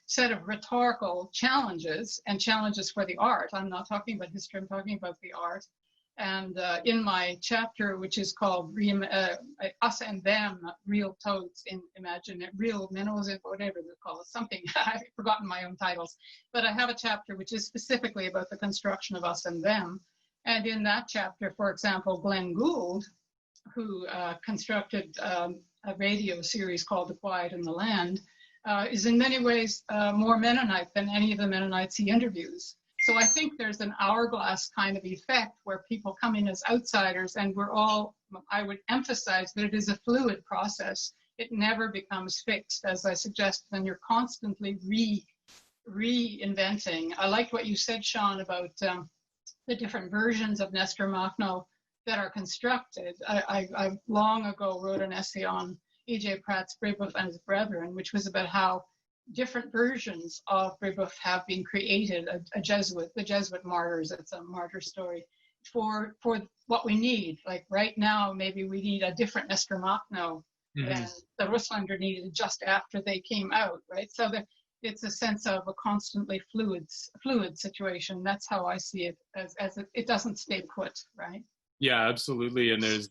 set of rhetorical challenges and challenges for the art. I'm not talking about history, I'm talking about the art. And in my chapter, which is called Us and Them, Real Toads in Imagine, Real Minnows, whatever they call it, something, I've forgotten my own titles. But I have a chapter which is specifically about the construction of us and them. And in that chapter, for example, Glenn Gould, who constructed a radio series called The Quiet in the Land, is in many ways more Mennonite than any of the Mennonites he interviews. So I think there's an hourglass kind of effect where people come in as outsiders, and we're all, I would emphasize that it is a fluid process. It never becomes fixed, as I suggested, and you're constantly reinventing. I liked what you said, Sean, about the different versions of Nestor Makhno that are constructed. I long ago wrote an essay on E.J. Pratt's Brebeuf and His Brethren, which was about how different versions of Brebeuf have been created. The Jesuit martyrs, it's a martyr story for what we need. Like right now, maybe we need a different Nestor Makhno than the Russlander needed just after they came out, right? So it's a sense of a constantly fluid situation. That's how I see it, as it doesn't stay put, right? Yeah, absolutely. And there's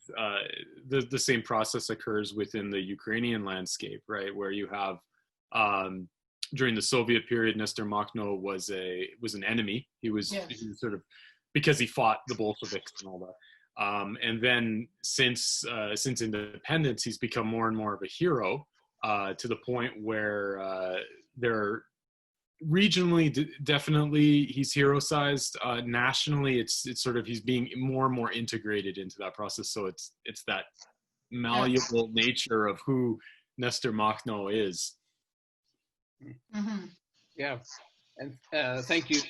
the same process occurs within the Ukrainian landscape, right? Where you have during the Soviet period, Nestor Makhno was an enemy. He was sort of, because he fought the Bolsheviks and all that. And then since independence, he's become more and more of a hero to the point where they're regionally definitely he's hero-sized. Nationally, it's sort of he's being more and more integrated into that process. So it's that malleable nature of who Nestor Makhno is. Mm-hmm. Yeah, and thank you.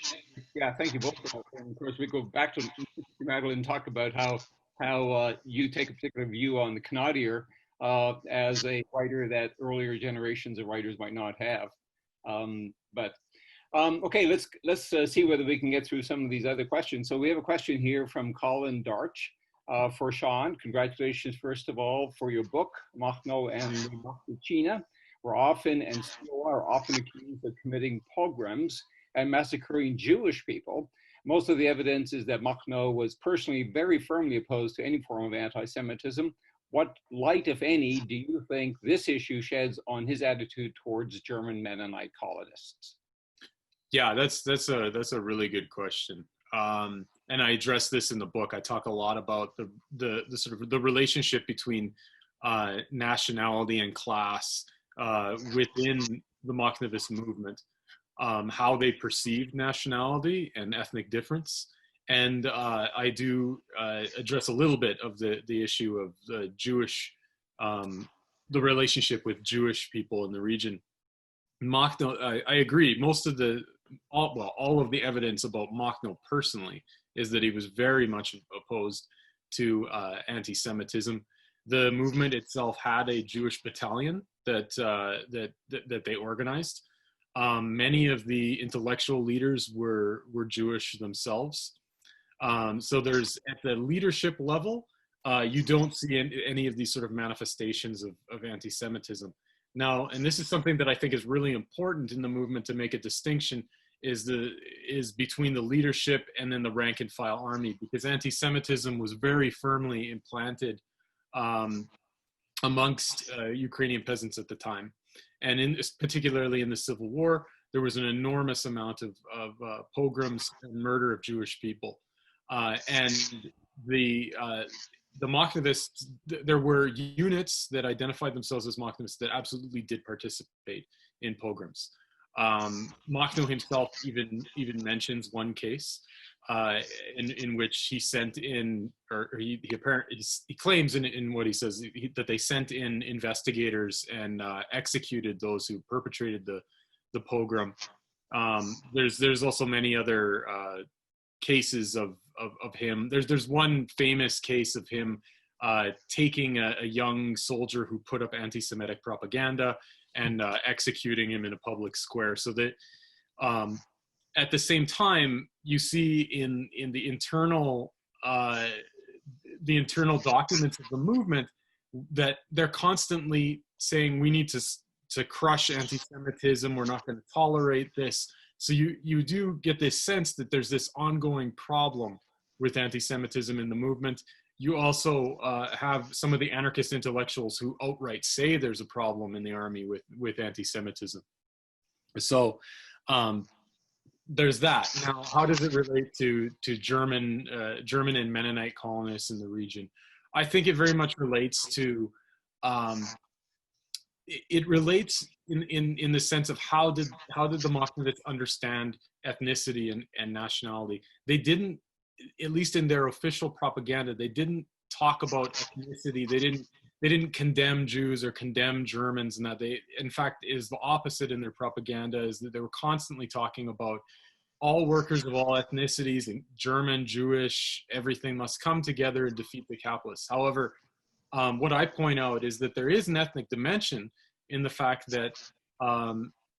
Yeah, thank you both. And of course, we go back to Magdalene and talk about how you take a particular view on the Canadier as a writer that earlier generations of writers might not have. Okay, let's see whether we can get through some of these other questions. So we have a question here from Colin Darch for Sean. Congratulations, first of all, for your book, Makhno and Memory. Were often and still are often accused of committing pogroms and massacring Jewish people. Most of the evidence is that Makhno was personally very firmly opposed to any form of anti-Semitism. What light, if any, do you think this issue sheds on his attitude towards German Mennonite colonists? Yeah, that's a really good question. And I address this in the book. I talk a lot about the sort of the relationship between nationality and class within the Makhnovist movement, how they perceive nationality and ethnic difference. And I do address a little bit of the issue of the Jewish, the relationship with Jewish people in the region. Makhno, I agree. Most of all of the evidence about Makhno personally is that he was very much opposed to anti-Semitism. The movement itself had a Jewish battalion that they organized. Many of the intellectual leaders were Jewish themselves. So there's, at the leadership level, you don't see any of these sort of manifestations of anti-Semitism. Now, and this is something that I think is really important in the movement to make a distinction, is between the leadership and then the rank and file army, because anti-Semitism was very firmly implanted amongst Ukrainian peasants at the time. And particularly in the Civil War, there was an enormous amount of pogroms and murder of Jewish people. And the Makhnovists, there were units that identified themselves as Makhnovists that absolutely did participate in pogroms. Makhno himself even mentions one case in which he sent in, or he claims in what he says, that they sent in investigators and executed those who perpetrated the pogrom. There's also many other cases of him. There's one famous case of him taking a young soldier who put up anti-Semitic propaganda and executing him in a public square. So that at the same time, you see in the internal documents of the movement that they're constantly saying, we need to crush anti-Semitism, we're not going to tolerate this. So you do get this sense that there's this ongoing problem with anti-Semitism in the movement. You also have some of the anarchist intellectuals who outright say there's a problem in the army with anti-Semitism. So there's that. Now, how does it relate to German and Mennonite colonists in the region? I think it very much relates to, it relates in the sense of how did the Makhnovists understand ethnicity and nationality. They didn't, at least in their official propaganda, they didn't talk about ethnicity. They didn't condemn Jews or condemn Germans, and that they, in fact, is the opposite in their propaganda, is that they were constantly talking about all workers of all ethnicities, and German, Jewish, everything must come together and defeat the capitalists. However, what I point out is that there is an ethnic dimension in the fact that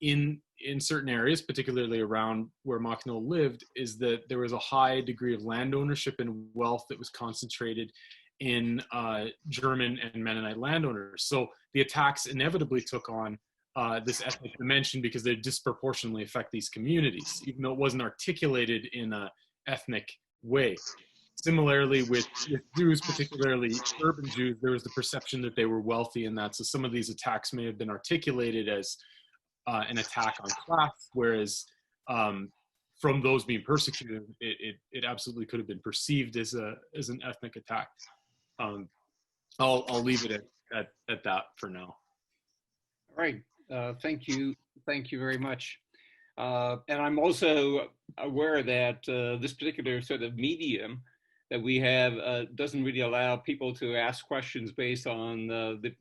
in certain areas, particularly around where Makhno lived, is that there was a high degree of land ownership and wealth that was concentrated in German and Mennonite landowners. So the attacks inevitably took on this ethnic dimension because they disproportionately affect these communities, even though it wasn't articulated in an ethnic way. Similarly with Jews, particularly urban Jews, there was the perception that they were wealthy and that. So some of these attacks may have been articulated as an attack on class, whereas from those being persecuted, it absolutely could have been perceived as an ethnic attack. I'll leave it at that for now. All right, thank you very much. And I'm also aware that this particular sort of medium that we have doesn't really allow people to ask questions based on the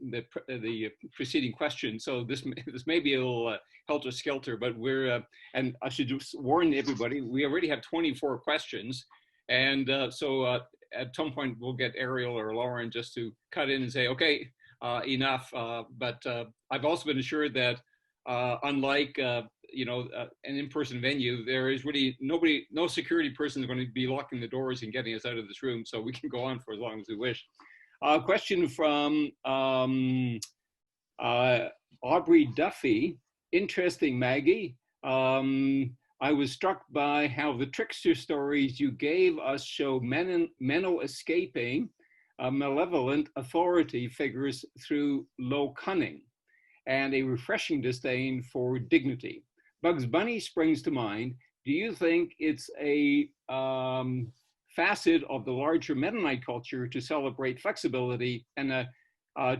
preceding question. So this may be a little helter-skelter, but we're, and I should just warn everybody, we already have 24 questions. And so at some point we'll get Ariel or Lauren just to cut in and say, okay, enough. But I've also been assured that unlike an in-person venue, there is really no security person is going to be locking the doors and getting us out of this room, so we can go on for as long as we wish. Question from Aubrey Duffy. Interesting, Maggie. I was struck by how the trickster stories you gave us show Menno escaping malevolent authority figures through low cunning and a refreshing disdain for dignity. Bugs Bunny springs to mind. Do you think it's a facet of the larger Mennonite culture to celebrate flexibility and a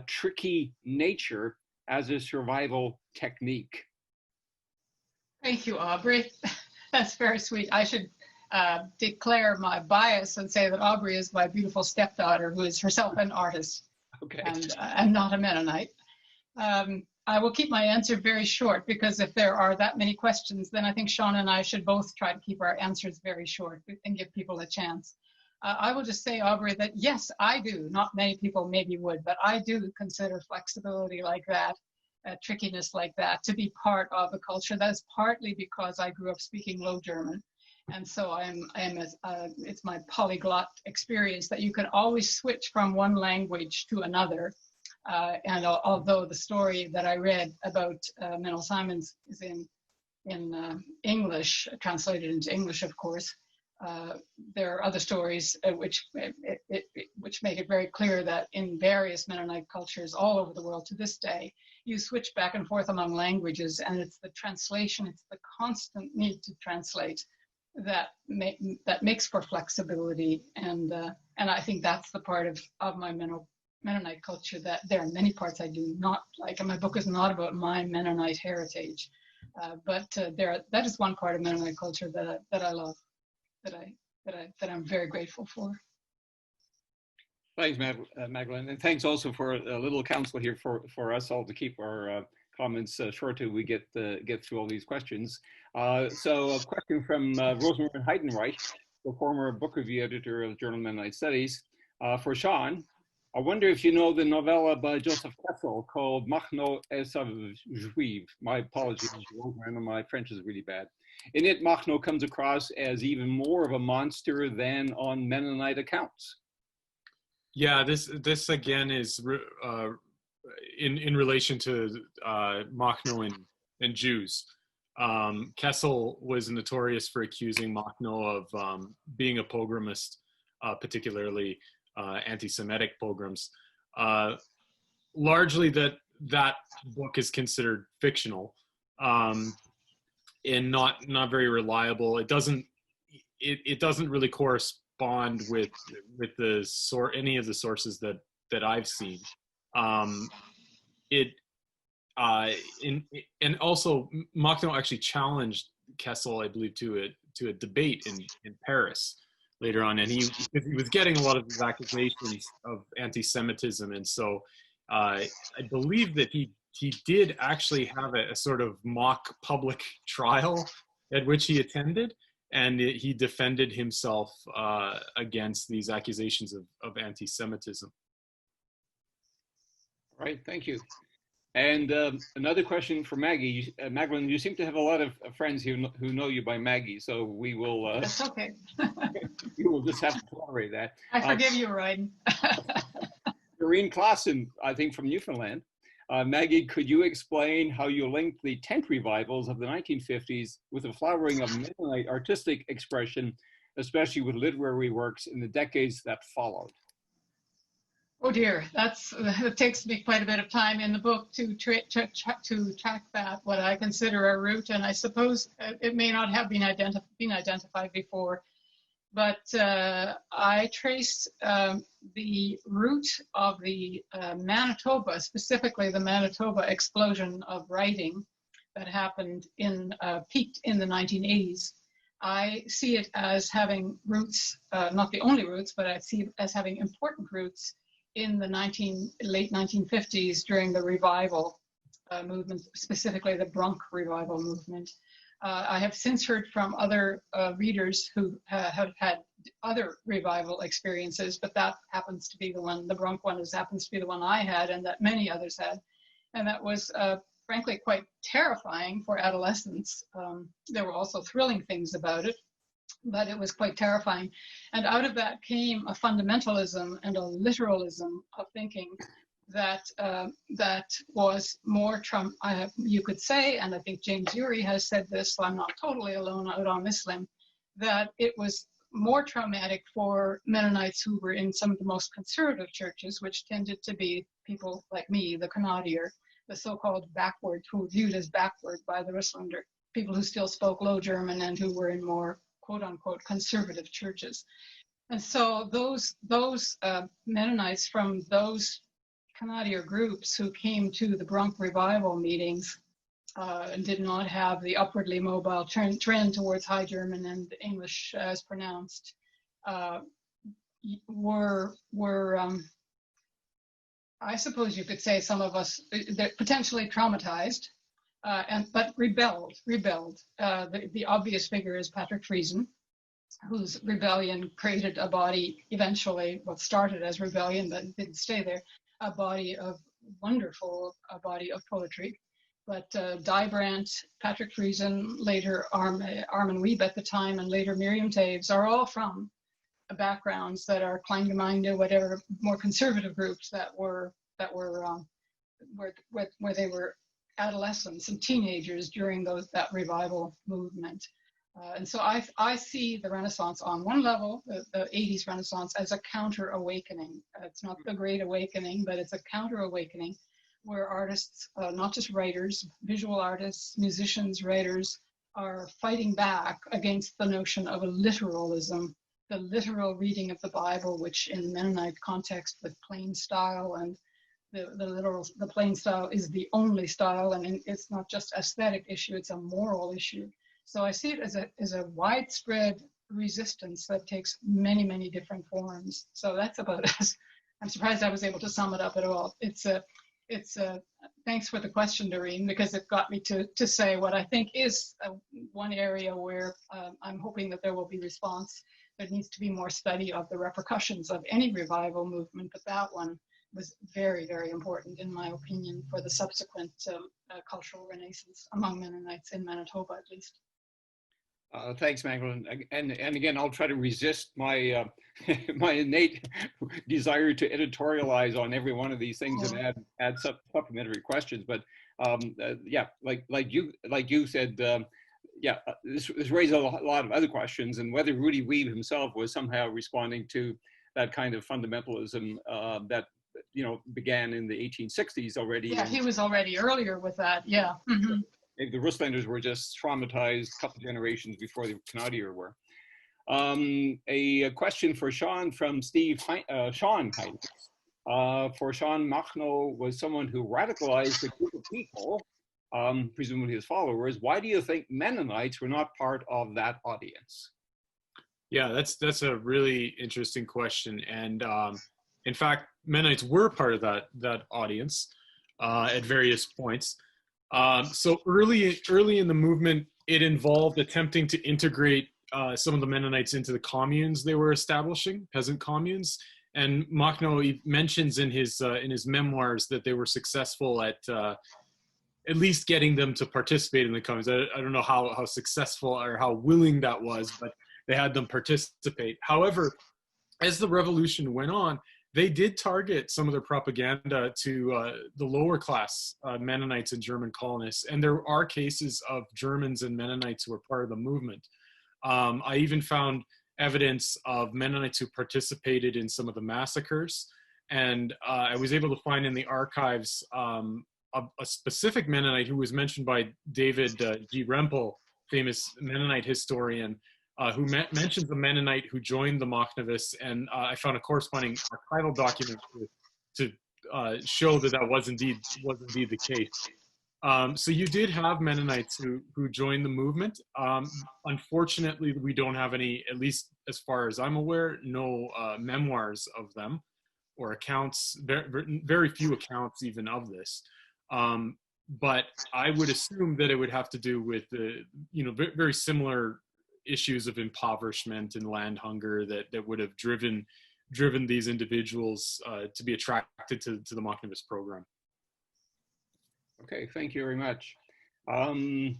tricky nature as a survival technique? Thank you, Aubrey. That's very sweet. I should declare my bias and say that Aubrey is my beautiful stepdaughter, who is herself an artist, okay, and not a Mennonite. I will keep my answer very short, because if there are that many questions, then I think Sean and I should both try to keep our answers very short and give people a chance. I will just say, Aubrey, that yes, I do. Not many people maybe would, but I do consider flexibility like that, trickiness like that, to be part of a culture. That is partly because I grew up speaking Low German. And so it's my polyglot experience that you can always switch from one language to another. And although the story that I read about Menno Simons is in English, translated into English, of course, there are other stories which make it very clear that in various Mennonite cultures all over the world to this day, you switch back and forth among languages, and it's the translation, it's the constant need to translate that makes for flexibility. And I think that's the part of my Mennonite culture that there are many parts I do not like, and my book is not about my Mennonite heritage, but that is one part of Mennonite culture that I love, that I'm very grateful for. Thanks, Magdalene, and thanks also for a little counsel here for us all to keep our comments short till we get through all these questions. So a question from Rosemary Heidenreich, the former book review editor of Journal of Mennonite Studies. For Sean, I wonder if you know the novella by Joseph Kessel called Makhno and Memory. My apologies, Rosemary, my French is really bad. In it, Makhno comes across as even more of a monster than on Mennonite accounts. Yeah, this again is in relation to Makhno and Jews. Kessel was notorious for accusing Makhno of being a pogromist, particularly anti-Semitic pogroms. Largely that book is considered fictional and not very reliable. It doesn't really correspond with any of the sources that I've seen. And also Makhno actually challenged Kessel, I believe, to a debate in Paris later on, and he was getting a lot of these accusations of anti-Semitism, and so I believe that he did actually have a sort of mock public trial at which he attended, and he defended himself against these accusations of anti-Semitism. All right, thank you. And another question for Maggie. Magdalene, you seem to have a lot of friends who know you by Maggie, so we will... That's okay. You will just have to tolerate that. I forgive you, Royden. Doreen Claassen, I think from Newfoundland. Maggie, could you explain how you linked the tent revivals of the 1950s with the flowering of Mennonite artistic expression, especially with literary works in the decades that followed? Oh dear, it takes me quite a bit of time in the book to track that, what I consider a root, and I suppose it may not have been identified before, but I traced the root of the Manitoba, specifically the Manitoba explosion of writing that happened peaked in the 1980s. I see it as having roots, not the only roots, but I see it as having important roots in the late 1950s during the revival movement, specifically the Brunk revival movement. I have since heard from other readers who have had other revival experiences, but that happens to be the one, the Brunk one happens to be the one I had and that many others had. And that was frankly quite terrifying for adolescents. There were also thrilling things about it, but it was quite terrifying. And out of that came a fundamentalism and a literalism of thinking that was more you could say, and I think James Urey has said this, so I'm not totally alone out on this limb, that it was more traumatic for Mennonites who were in some of the most conservative churches, which tended to be people like me, the Canadier, the so-called backward, who were viewed as backward by the Russlander, people who still spoke Low German and who were in more quote-unquote conservative churches. And so those Mennonites from those Canadier groups who came to the Brunk revival meetings did not have the upwardly mobile trend towards High German and English as pronounced, were I suppose you could say some of us, they're potentially traumatized, but rebelled. The obvious figure is Patrick Friesen, whose rebellion created a body eventually, what started as rebellion, but didn't stay there, a body of poetry. But Die Brandt, Patrick Friesen, later Armin Wiebe at the time, and later Miriam Toews are all from backgrounds that are Kleingemeinde, whatever, more conservative groups where they were adolescents and teenagers during that revival movement. And so I see the Renaissance on one level, the 80s Renaissance, as a counter-awakening. It's not the Great Awakening, but it's a counter-awakening where artists, not just writers, visual artists, musicians, writers, are fighting back against the notion of a literalism, the literal reading of the Bible, which in Mennonite context with plain style, and the plain style is the only style, and it's not just aesthetic issue, it's a moral issue. So I see it as a widespread resistance that takes many, many different forms. So that's about it. I'm surprised I was able to sum it up at all. Thanks for the question, Doreen, because it got me to say what I think is one area where I'm hoping that there will be response. There needs to be more study of the repercussions of any revival movement, but that one was very, very important, in my opinion, for the subsequent cultural renaissance among Mennonites in Manitoba, at least. Thanks, Magdalene. And again, I'll try to resist my my innate desire to editorialize on every one of these things and add supplementary questions. But yeah, like you said, this raises a lot of other questions, and whether Rudy Wiebe himself was somehow responding to that kind of fundamentalism that began in the 1860s already. Yeah, he was already earlier with that. Yeah. Mm-hmm. Maybe the Ruslanders were just traumatized a couple generations before the Canadians were. A question for Sean from Sean Heinz. For Sean, Makhno was someone who radicalized a group of people, presumably his followers. Why do you think Mennonites were not part of that audience? Yeah, that's a really interesting question. And in fact, Mennonites were part of that audience at various points. So early in the movement, it involved attempting to integrate some of the Mennonites into the communes they were establishing, peasant communes. And Makhno mentions in his memoirs that they were successful at least getting them to participate in the communes. I don't know how successful or how willing that was, but they had them participate. However, as the revolution went on, they did target some of their propaganda to the lower class Mennonites and German colonists. And there are cases of Germans and Mennonites who were part of the movement. I even found evidence of Mennonites who participated in some of the massacres. And I was able to find in the archives a specific Mennonite who was mentioned by David G. Rempel, famous Mennonite historian, who mentions a Mennonite who joined the Makhnovists, and I found a corresponding archival document to show that was indeed the case. So you did have Mennonites who joined the movement. Unfortunately, we don't have any, at least as far as I'm aware, no memoirs of them or accounts, very few accounts even of this. But I would assume that it would have to do with the, very similar issues of impoverishment and land hunger that would have driven these individuals to be attracted to the Makhnovist program. Okay, thank you very much. The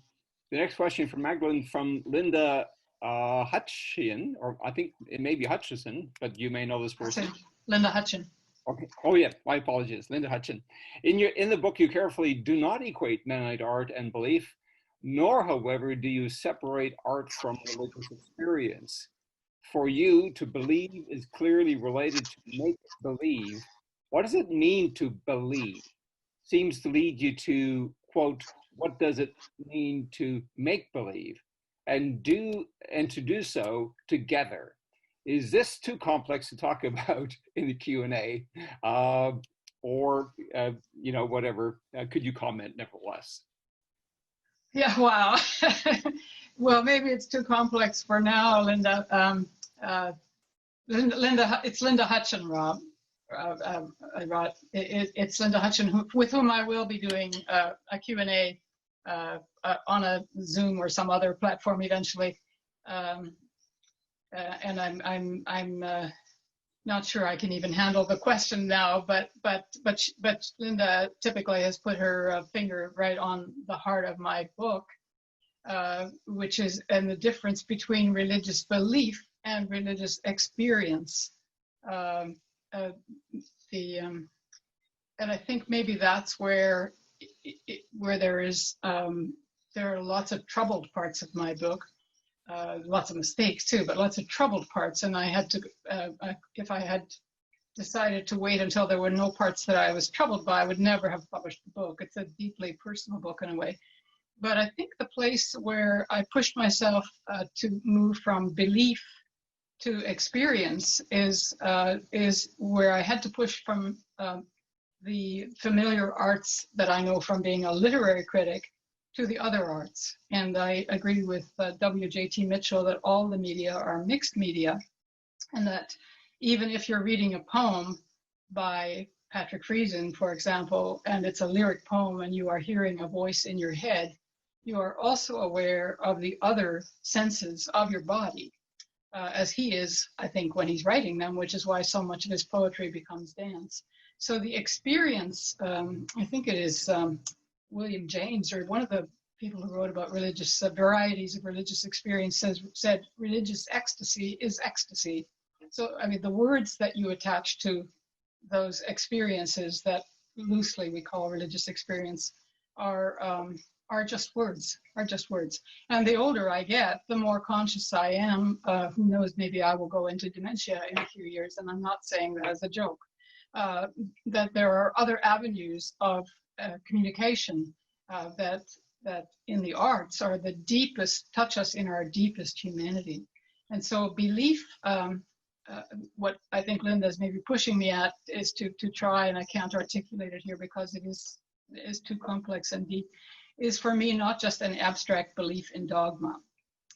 next question from Magdalene from Linda Hutchin, or I think it may be Hutchison, but you may know this person. Linda Hutchin. Okay. Oh yeah, my apologies, Linda Hutchin. In the book, you carefully do not equate Mennonite art and belief, nor, however, do you separate art from religious experience. For you, to believe is clearly related to make believe. What does it mean to believe? Seems to lead you to, quote, what does it mean to make believe? And to do so together. Is this too complex to talk about in the Q&A? Or, whatever, could you comment nevertheless? Yeah, wow. Well, maybe it's too complex for now, Linda. Linda, it's Linda Hutchin, Rob. it's Linda Hutchin, with whom I will be doing a Q&A on a Zoom or some other platform eventually. And I'm not sure I can even handle the question now, but Linda typically has put her finger right on the heart of my book, which is and the difference between religious belief and religious experience. And I think maybe that's where there are lots of troubled parts of my book. Lots of mistakes too, but lots of troubled parts. And I had to, if I had decided to wait until there were no parts that I was troubled by, I would never have published the book. It's a deeply personal book in a way. But I think the place where I pushed myself to move from belief to experience is where I had to push from the familiar arts that I know from being a literary critic to the other arts. And I agree with W.J.T. Mitchell that all the media are mixed media, and that even if you're reading a poem by Patrick Friesen, for example, and it's a lyric poem and you are hearing a voice in your head, you are also aware of the other senses of your body, as he is, I think, when he's writing them, which is why so much of his poetry becomes dance. So the experience, I think it is William James, or one of the people who wrote about religious varieties of religious experience, said religious ecstasy is ecstasy. So, I mean, the words that you attach to those experiences that loosely we call religious experience are just words, And the older I get, the more conscious I am. Who knows, maybe I will go into dementia in a few years, and I'm not saying that as a joke, that there are other avenues of communication that in the arts are the deepest, touch us in our deepest humanity. And so belief, what I think Linda is maybe pushing me at is to try, and I can't articulate it here because it is too complex and deep, is for me not just an abstract belief in dogma.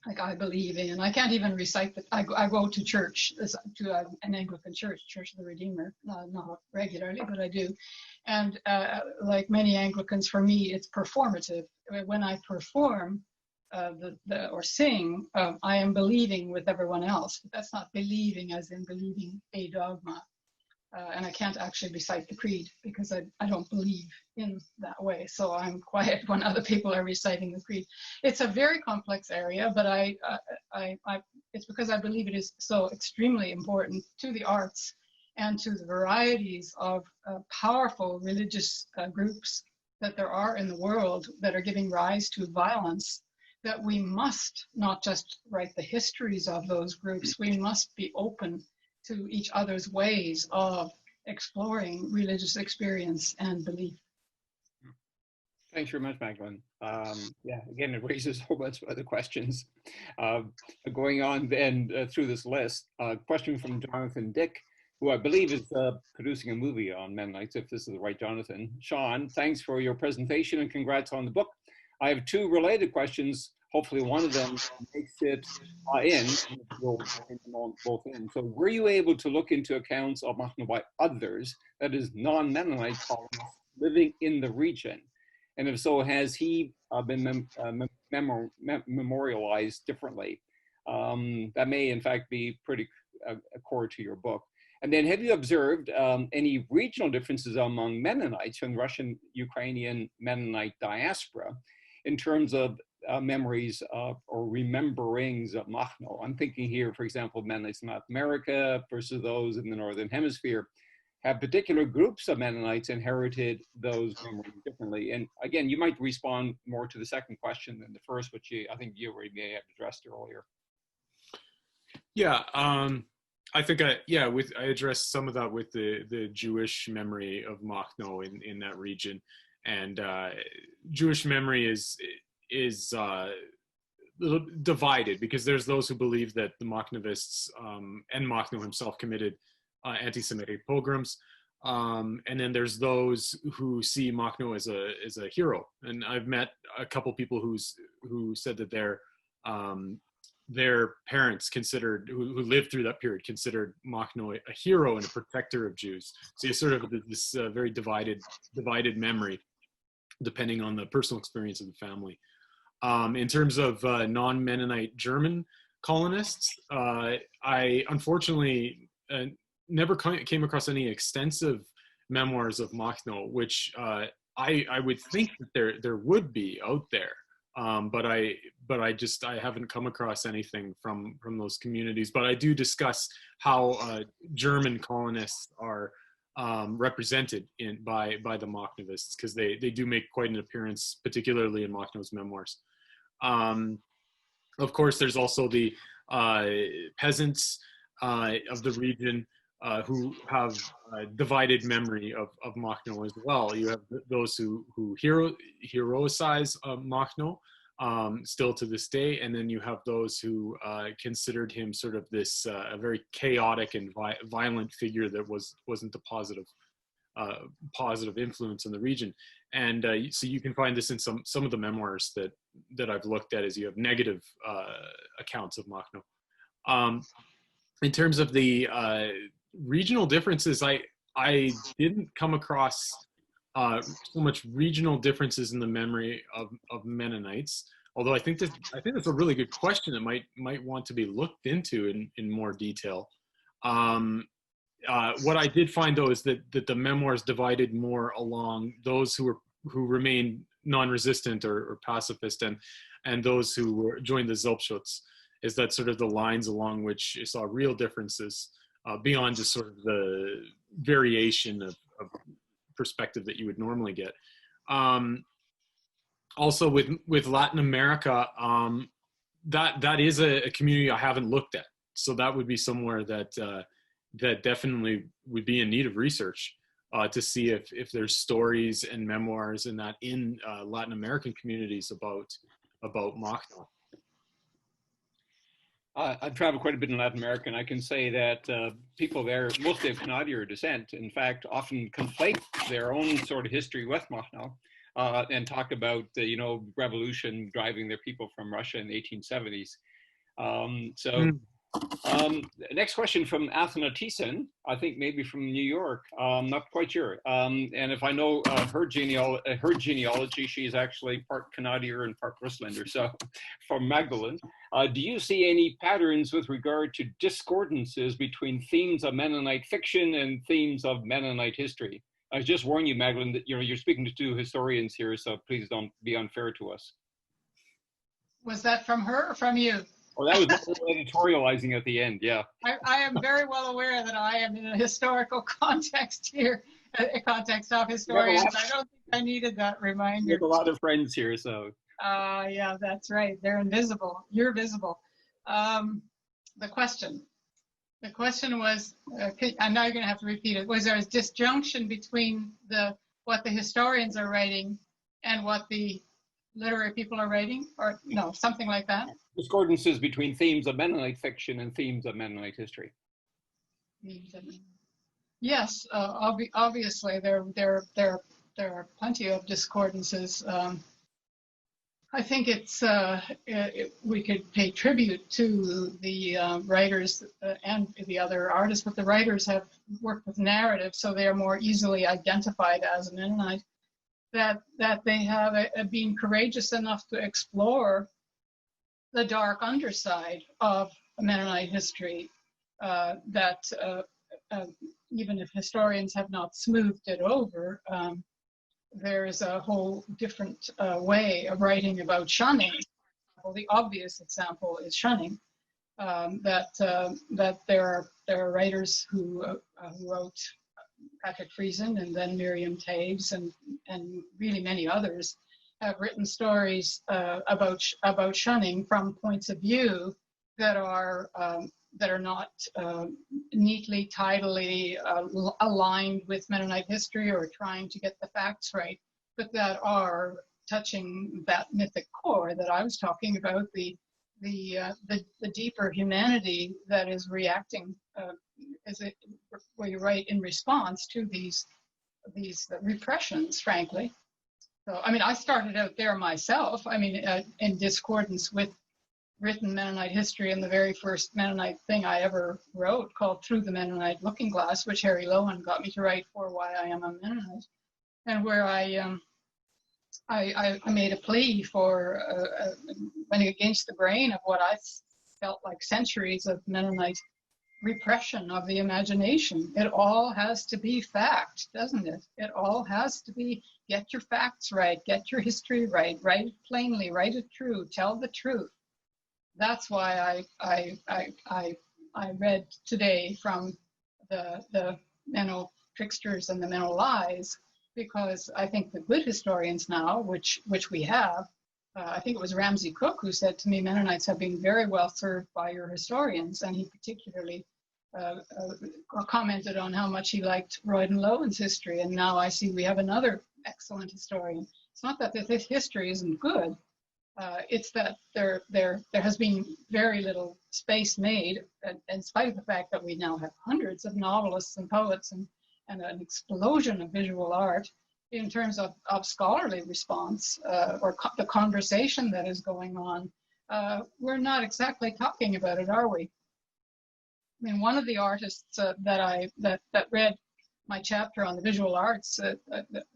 Like I believe in, I can't even recite that. I go to church, to an Anglican church, Church of the Redeemer, not regularly, but I do. And like many Anglicans, for me, it's performative. When I perform or sing, I am believing with everyone else. But that's not believing as in believing a dogma. And I can't actually recite the creed because I don't believe in that way. So I'm quiet when other people are reciting the creed. It's a very complex area, but it's because I believe it is so extremely important to the arts and to the varieties of powerful religious groups that there are in the world that are giving rise to violence, that we must not just write the histories of those groups, we must be open to each other's ways of exploring religious experience and belief. Thanks very much, Magdalene. Yeah, again, it raises a whole bunch of other questions. Going on then through this list, a question from Jonathan Dick, who I believe is producing a movie on Mennonites, if this is the right Jonathan. Sean, thanks for your presentation and congrats on the book. I have two related questions. Hopefully one of them makes it in. We'll bring them both in. So were you able to look into accounts of Makhno by others, that is non-Mennonite colonists living in the region? And if so, has he been memorialized differently? That may in fact be pretty core to your book. And then have you observed any regional differences among Mennonites from the Russian-Ukrainian Mennonite diaspora in terms of memories of or rememberings of Makhno? I'm thinking here, for example, Mennonites in North America versus those in the Northern Hemisphere. Have particular groups of Mennonites inherited those memories differently? And again, you might respond more to the second question than the first, which I think you already may have addressed earlier. Yeah, I think I addressed some of that with the Jewish memory of Makhno in that region, and Jewish memory is divided because there's those who believe that the Makhnovists and Makhno himself committed anti-Semitic pogroms, and then there's those who see Makhno as a hero. And I've met a couple people who said that they're their parents considered, who lived through that period, considered Makhno a hero and a protector of Jews. So you sort of this very divided memory, depending on the personal experience of the family. In terms of non-Mennonite German colonists, I unfortunately never came across any extensive memoirs of Makhno, which I would think that there would be out there. But I haven't come across anything from those communities. But I do discuss how German colonists are represented by the Makhnovists, because they do make quite an appearance, particularly in Makhno's memoirs. Of course, there's also the peasants of the region who have divided memory of Makhno as well. You have those who heroicize Makhno still to this day, and then you have those who considered him sort of this a very chaotic and violent figure that wasn't a positive influence in the region. And so you can find this in some of the memoirs that I've looked at, as you have negative accounts of Makhno. In terms of the regional differences, I didn't come across so much regional differences in the memory of Mennonites, although I think that's a really good question that might want to be looked into in more detail. What I did find, though, is that the memoirs divided more along those who remained non-resistant or pacifist, and those who joined the Zelbschutz, is that sort of the lines along which you saw real differences beyond just sort of the variation of perspective that you would normally get. Also with Latin America, that is a community I haven't looked at. So that would be somewhere that definitely would be in need of research to see if there's stories and memoirs in Latin American communities about Makhno. I've traveled quite a bit in Latin America, and I can say that people there, mostly of Canadian descent, in fact, often conflate their own sort of history with Makhno and talk about the revolution driving their people from Russia in the 1870s. Next question from Athena Thiessen, I think maybe from New York, not quite sure. And if I know her genealogy, she's actually part Canadian and part Russlander, so from Magdalene. Do you see any patterns with regard to discordances between themes of Mennonite fiction and themes of Mennonite history? I just warn you, Magdalene, that you're speaking to two historians here, so please don't be unfair to us. Was that from her or from you? Oh, that was editorializing at the end, yeah. I am very well aware that I am in a historical context here, a context of historians. I don't think I needed that reminder. We have a lot of friends here, so. Yeah, that's right. They're invisible. You're visible. The question was, I'm now going to have to repeat it. Was there a disjunction between what the historians are writing and what the literary people are writing, or no, something like that? Discordances between themes of Mennonite fiction and themes of Mennonite history. Yes, obviously there are plenty of discordances. I think we could pay tribute to the writers and the other artists, but the writers have worked with narrative, so they are more easily identified as a Mennonite. That they have been courageous enough to explore the dark underside of Mennonite history, that even if historians have not smoothed it over, there is a whole different way of writing about shunning. Well, the obvious example is shunning. That there are writers who wrote Patrick Friesen and then Miriam Taves and really many others have written stories about shunning from points of view that are not neatly, tidily aligned with Mennonite history or trying to get the facts right, but that are touching that mythic core that I was talking about, the deeper humanity that is reacting where you write in response to these repressions, frankly. So, I mean, I started out there myself, I mean, in discordance with written Mennonite history in the very first Mennonite thing I ever wrote, called Through the Mennonite Looking Glass, which Harry Loewen got me to write for Why I Am a Mennonite, and where I made a plea for went against the grain of what I felt like centuries of Mennonite repression of the imagination. It all has to be fact, doesn't it? It all has to be, get your facts right, get your history right, write it plainly, write it true, tell the truth. That's why I read today from the Menno tricksters and the Menno lies, because I think the good historians now, which we have, I think it was Ramsey Cook who said to me, Mennonites have been very well served by your historians, and he particularly commented on how much he liked Royden Loewen's history, and now I see we have another excellent historian. It's not that this history isn't good, it's that there has been very little space made, in spite of the fact that we now have hundreds of novelists and poets and an explosion of visual art. In terms of scholarly response or the conversation that is going on, we're not exactly talking about it, are we? I mean, one of the artists that read my chapter on the visual arts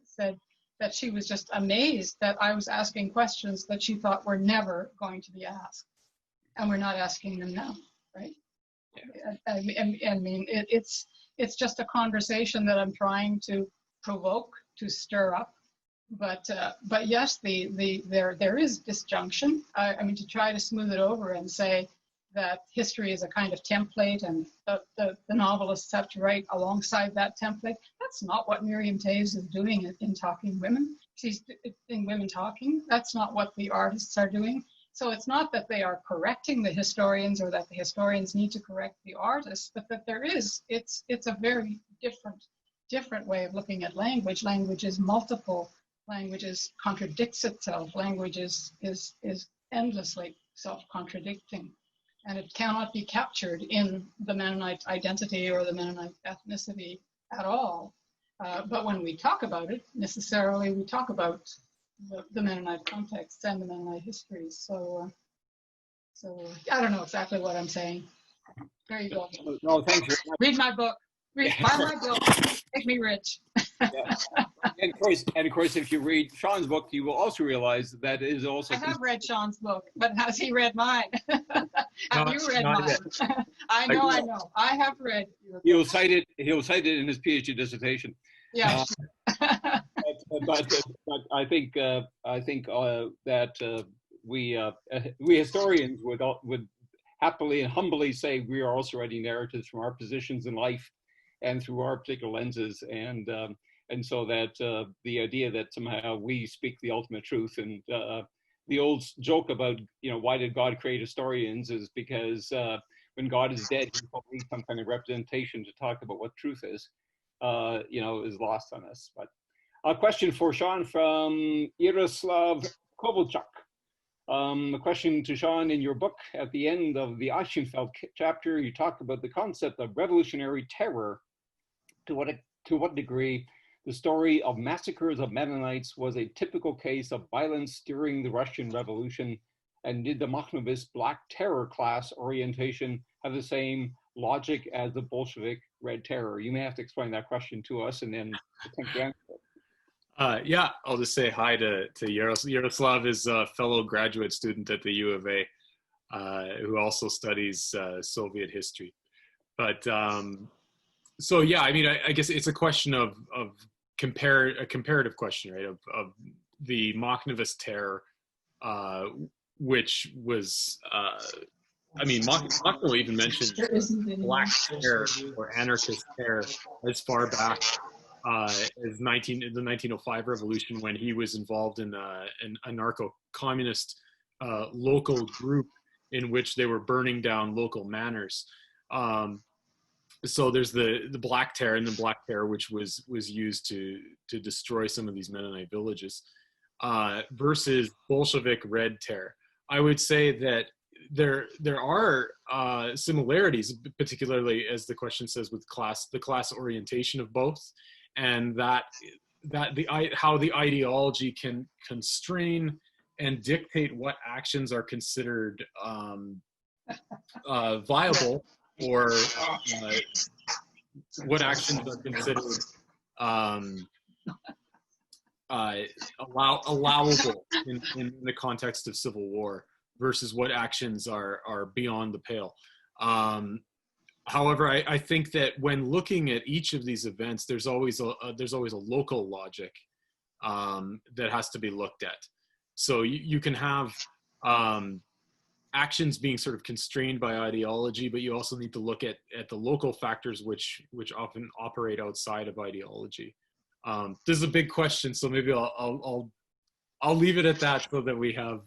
said that she was just amazed that I was asking questions that she thought were never going to be asked, and we're not asking them now, right? Yeah. I mean, it's just a conversation that I'm trying to provoke, to stir up, but yes, there is disjunction. I mean, to try to smooth it over and say that history is a kind of template, and the novelists have to write alongside that template. That's not what Miriam Taves is doing in Talking Women. She's in Women Talking. That's not what the artists are doing. So it's not that they are correcting the historians or that the historians need to correct the artists, but that it's a very different way of looking at language. Language is multiple. Language contradicts itself. Language is endlessly self-contradicting. And it cannot be captured in the Mennonite identity or the Mennonite ethnicity at all. But when we talk about it, necessarily we talk about the Mennonite context and the Mennonite histories. So I don't know exactly what I'm saying. There you go. No, thanks. Read my book. Buy my book. Make me rich. Yeah. And of course, if you read Sean's book, you will also realize that it is also. I have read Sean's book, but has he read mine? Have you read mine? I know. I have read your book. He'll cite it in his PhD dissertation. Yeah. But I think that we historians would happily and humbly say we are also writing narratives from our positions in life and through our particular lenses, and so that the idea that somehow we speak the ultimate truth, and the old joke about, why did God create historians is because when God is dead, he probably needs some kind of representation to talk about what truth is lost on us. But a question for Sean from Yaroslav Kovalchuk. A question to Sean: in your book, at the end of the Eichenfeld chapter, you talk about the concept of revolutionary terror. To what degree the story of massacres of Mennonites was a typical case of violence during the Russian Revolution, and did the Makhnovist Black Terror class orientation have the same logic as the Bolshevik Red Terror? You may have to explain that question to us and then attempt to answer it. Yeah, I'll just say hi to Yaroslav. Yaroslav is a fellow graduate student at the U of A who also studies Soviet history. But so yeah, I mean, I guess it's a question of a comparative question, right? Of the Makhnovist terror, which was, I mean, Makhno even mentioned Black Terror or Anarchist terror as far back as the 1905 revolution, when he was involved in an anarcho-communist local group in which they were burning down local manors. So there's the Black Terror, and the Black Terror, which was used to destroy some of these Mennonite villages, versus Bolshevik Red Terror. I would say that there are similarities, particularly, as the question says, with the class orientation of both, and how the ideology can constrain and dictate what actions are considered viable, or what actions are considered allowable in the context of civil war versus what actions are beyond the pale. However, I think that when looking at each of these events, there's always a local logic that has to be looked at. So you can have actions being sort of constrained by ideology, but you also need to look at the local factors which often operate outside of ideology. This is a big question, so maybe I'll leave it at that so that we have.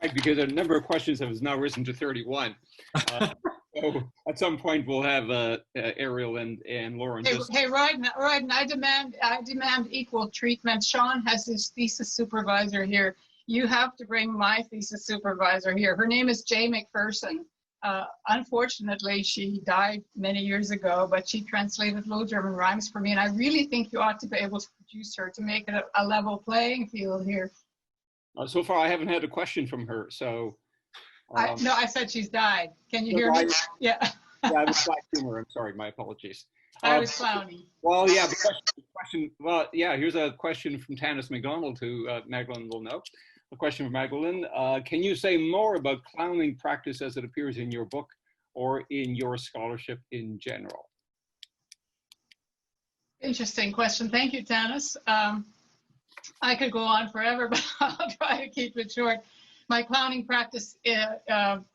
Right, because a number of questions have now risen to 31. So at some point we'll have Ariel and Lauren. Hey, Royden, I demand equal treatment. Sean has his thesis supervisor here. You have to bring my thesis supervisor here. Her name is Jay McPherson. Unfortunately, she died many years ago, but she translated Low German rhymes for me, and I really think you ought to be able to produce her to make it a level playing field here. So far, I haven't had a question from her, so. No, I said she's died. Can you hear me? Yeah. Yeah, I was black humor. I'm sorry, my apologies. I was clowning. Well, yeah, the question. Well, yeah, here's a question from Tanis McDonald, who Magdalene will know. A question from Magdalene. Can you say more about clowning practice as it appears in your book or in your scholarship in general? Interesting question. Thank you, Tanis. I could go on forever, but I'll try to keep it short. My clowning practice,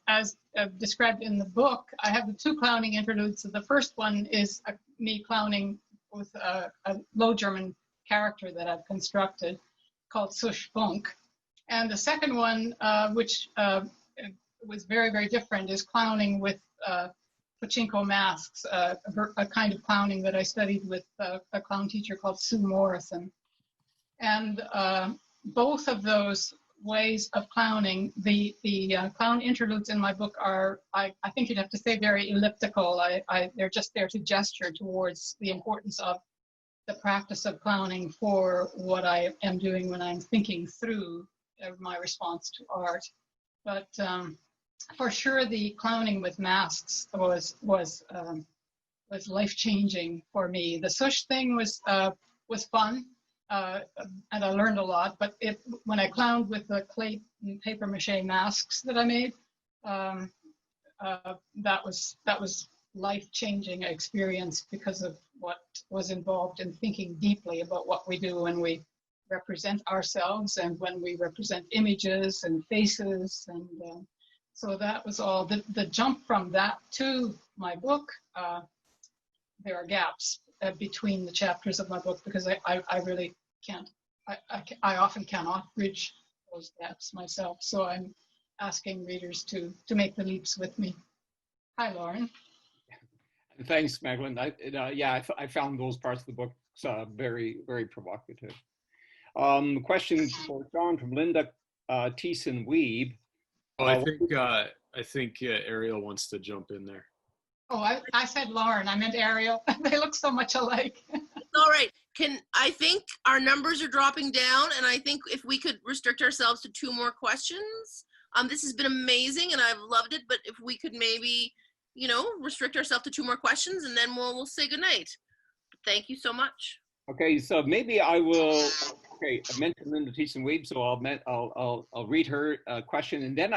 as described in the book, I have the two clowning interludes. So the first one is me clowning with a Low German character that I've constructed called Sush Bunk. And the second one, which was very, very different, is clowning with pachinko masks, a kind of clowning that I studied with a clown teacher called Sue Morrison. And both of those ways of clowning, the clown interludes in my book are, I think you'd have to say, very elliptical. They're just there to gesture towards the importance of the practice of clowning for what I am doing when I'm thinking through my response to art. But for sure, the clowning with masks was life-changing for me. The Sush thing was fun. And I learned a lot, but when I clowned with the clay and paper mache masks that I made, that was life-changing experience because of what was involved in thinking deeply about what we do when we represent ourselves and when we represent images and faces. And so that was all. The jump from that to my book, there are gaps between the chapters of my book because I really can't, I often cannot bridge those gaps myself. So I'm asking readers to make the leaps with me. Hi, Lauren. Thanks, Magdalene. I found those parts of the book very, very provocative. Question for John from Linda Thiessen-Weeb. Oh, I think Ariel wants to jump in there. Oh, I said Lauren. I meant Ariel. They look so much alike. All right. I think our numbers are dropping down, and I think if we could restrict ourselves to 2 more questions. This has been amazing, and I've loved it, but if we could maybe, restrict ourselves to 2 more questions, and then we'll say goodnight. Thank you so much. Okay, so maybe I will. Okay, I mentioned Linda Thiessen-Weeb, so I'll read her question, and then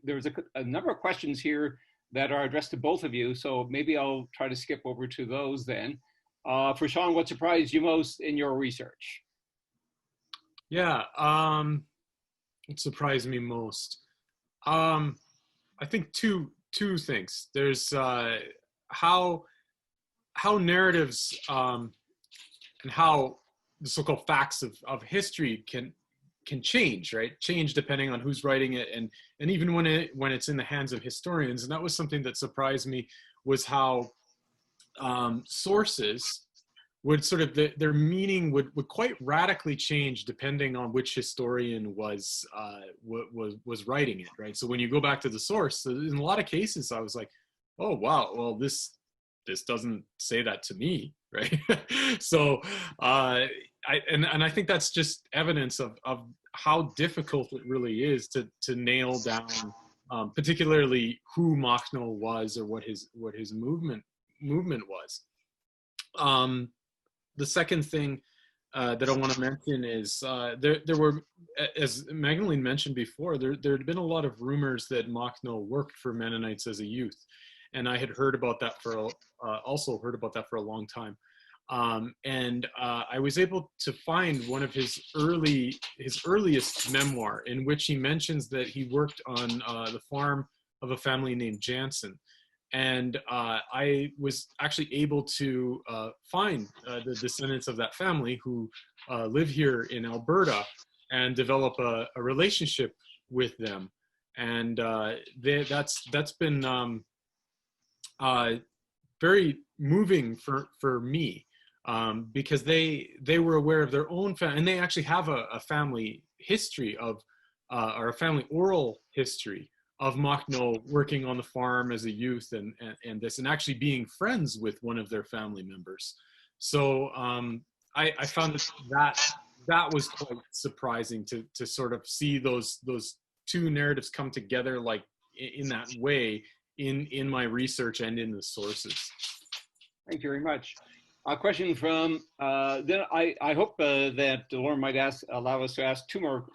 there's a number of questions here that are addressed to both of you. So maybe I'll try to skip over to those then. For Sean, what surprised you most in your research? Yeah, it surprised me most. I think two things. There's how narratives and how the so-called facts of history can change, right? Change depending on who's writing it, and even when it's in the hands of historians. And that was something that surprised me, was how sources would sort of their meaning would quite radically change depending on which historian was writing it, right? So when you go back to the source, in a lot of cases, I was like, oh wow, well this doesn't say that to me, right? So I think that's just evidence of how difficult it really is to nail down, particularly who Makhno was or what his movement was. The second thing that I want to mention is there were, as Magdalene mentioned before, there had been a lot of rumors that Makhno worked for Mennonites as a youth, and I had heard about that also heard about that for a long time. I was able to find one of his earliest memoir, in which he mentions that he worked on the farm of a family named Jansen. And I was actually able to find the descendants of that family who live here in Alberta and develop a relationship with them. And that's been very moving for me, because they were aware of their own family, and they actually have a family history of, or a family oral history of Makhno working on the farm as a youth and actually being friends with one of their family members. So I found that was quite surprising to sort of see those two narratives come together like in that way in my research and in the sources. Thank you very much. A question from, then I hope that Lauren might allow us to ask two more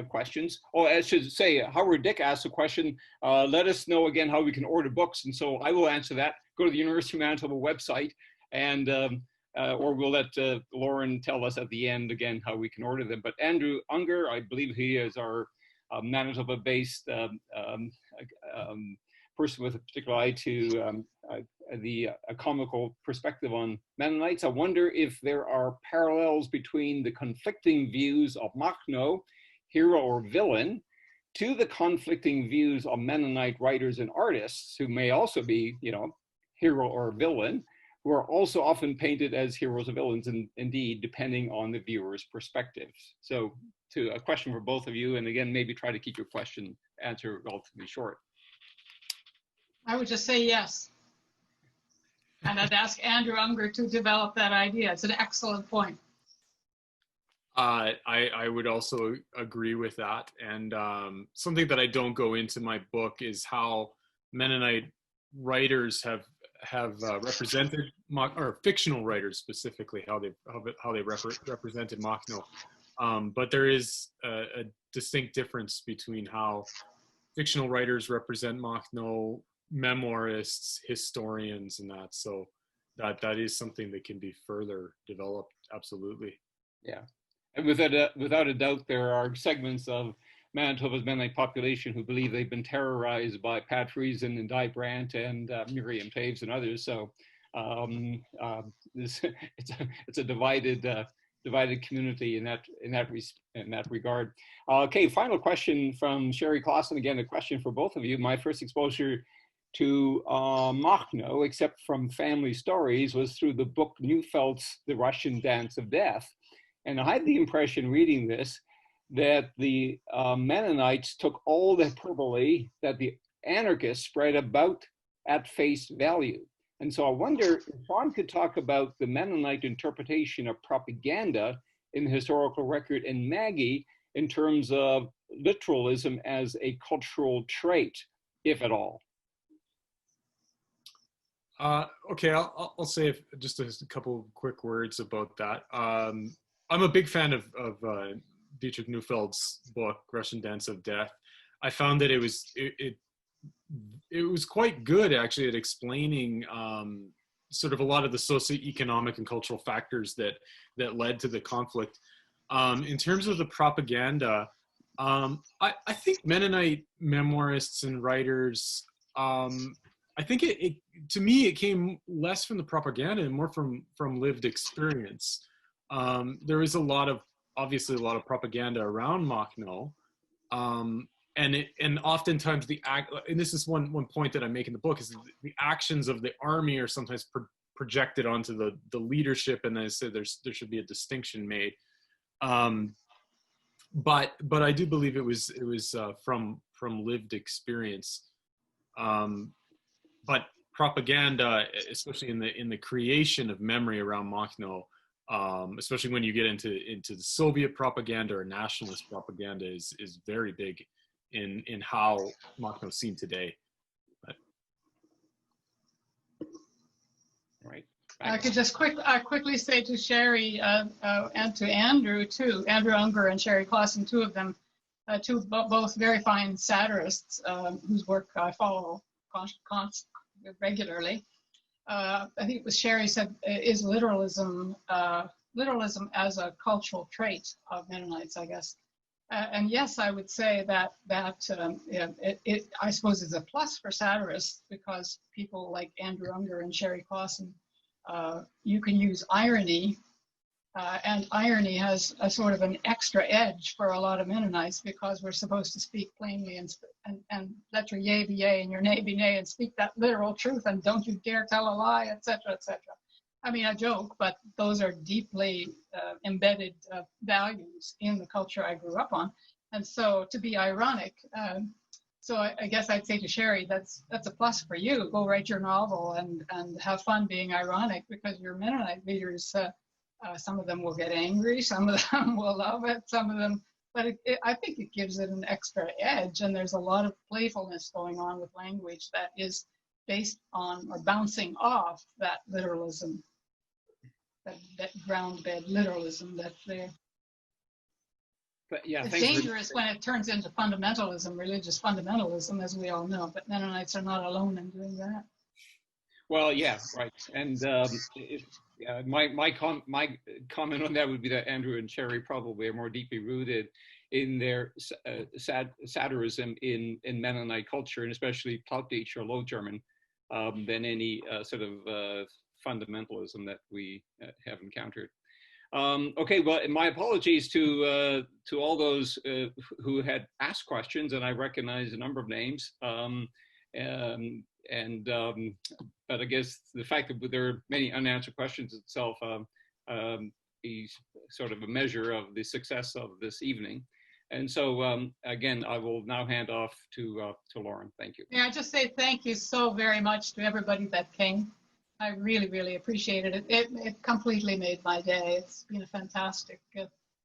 questions. Oh, I should say, Howard Dick asked a question, let us know again how we can order books. And so I will answer that. Go to the University of Manitoba website, and or we'll let Lauren tell us at the end again how we can order them. But Andrew Unger, I believe he is our Manitoba-based person with a particular eye to a comical perspective on Mennonites. I wonder if there are parallels between the conflicting views of Makhno, hero or villain, to the conflicting views of Mennonite writers and artists who may also be, hero or villain, who are also often painted as heroes or villains, and indeed, depending on the viewer's perspective. So, to a question for both of you, and again, maybe try to keep your answer relatively short. I would just say yes. And I'd ask Andrew Unger to develop that idea. It's an excellent point. I would also agree with that. And something that I don't go into my book is how Mennonite writers have represented, or fictional writers specifically, how they represented Makhno. But there is a distinct difference between how fictional writers represent Makhno, memoirists, historians, and that. So that is something that can be further developed. Absolutely. Yeah, and without a doubt, there are segments of Manitoba's Mennonite population who believe they've been terrorized by Patterson and Di Brandt and Miriam Taves and others. So it's a divided community in that regard. Okay, final question from Sherry Clausen. Again, a question for both of you. My first exposure to Makhno, except from family stories, was through the book Neufeldt's The Russian Dance of Death. And I had the impression reading this that the Mennonites took all the hyperbole that the anarchists spread about at face value. And so I wonder if Sean could talk about the Mennonite interpretation of propaganda in the historical record, and Maggie in terms of literalism as a cultural trait, if at all. Okay, I'll say just a couple of quick words about that. I'm a big fan of Dietrich Neufeldt's book, Russian Dance of Death. I found that it was quite good actually at explaining sort of a lot of the socioeconomic and cultural factors that led to the conflict. In terms of the propaganda, I think Mennonite memoirists and writers, I think to me, it came less from the propaganda and more from lived experience. There is obviously a lot of propaganda around Makhno, and oftentimes and this is one point that I make in the book, is the actions of the army are sometimes projected onto the leadership, and I say there should be a distinction made. But I do believe it was from lived experience. But propaganda, especially in the creation of memory around Makhno, especially when you get into the Soviet propaganda or nationalist propaganda is very big in how Makhno is seen today. But. Right. I could just quickly say to Sherry and to Andrew too, Andrew Unger and Sherry Clausen, two of them, both very fine satirists whose work I follow regularly. I think it was Sherry said, is literalism as a cultural trait of Mennonites, I guess. And yes, I would say that I suppose is a plus for satirists, because people like Andrew Unger and Sherry Clausen, you can use irony, and irony has a sort of an extra edge for a lot of Mennonites, because we're supposed to speak plainly and let your yea be yea and your nay be nay and speak that literal truth, and don't you dare tell a lie, etc., etc. I mean, I joke, but those are deeply embedded values in the culture I grew up on. And so to be ironic, so I guess I'd say to Sherry, that's a plus for you. Go write your novel and have fun being ironic, because your Mennonite readers, some of them will get angry, some of them will love it, some of them, but I think it gives it an extra edge, and there's a lot of playfulness going on with language that is based on or bouncing off that literalism, that ground bed literalism that's there. But yeah, it's dangerous when it turns into fundamentalism, religious fundamentalism, as we all know, but Mennonites are not alone in doing that. Well, yeah, right. And my comment on that would be that Andrew and Sherry probably are more deeply rooted in their satirism in Mennonite culture, and especially Plattdeutsch or Low German, than any sort of fundamentalism that we have encountered. Okay, well, my apologies to all those who had asked questions, and I recognize a number of names. But I guess the fact that there are many unanswered questions itself is sort of a measure of the success of this evening. And so, again, I will now hand off to Lauren. Thank you. Yeah, I just say thank you so very much to everybody that came. I really, really appreciated it. It completely made my day. It's been a fantastic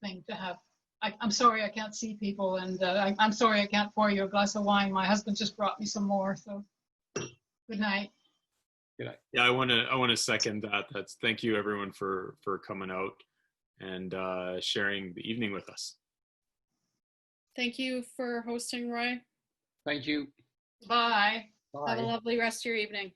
thing to have. I'm sorry I can't see people, and I'm sorry I can't pour you a glass of wine. My husband just brought me some more, so good night. Good night. Yeah, I want to second that. Thank you everyone for coming out and sharing the evening with us. Thank you for hosting, Roy. Thank you. Bye. Bye. Have a lovely rest of your evening.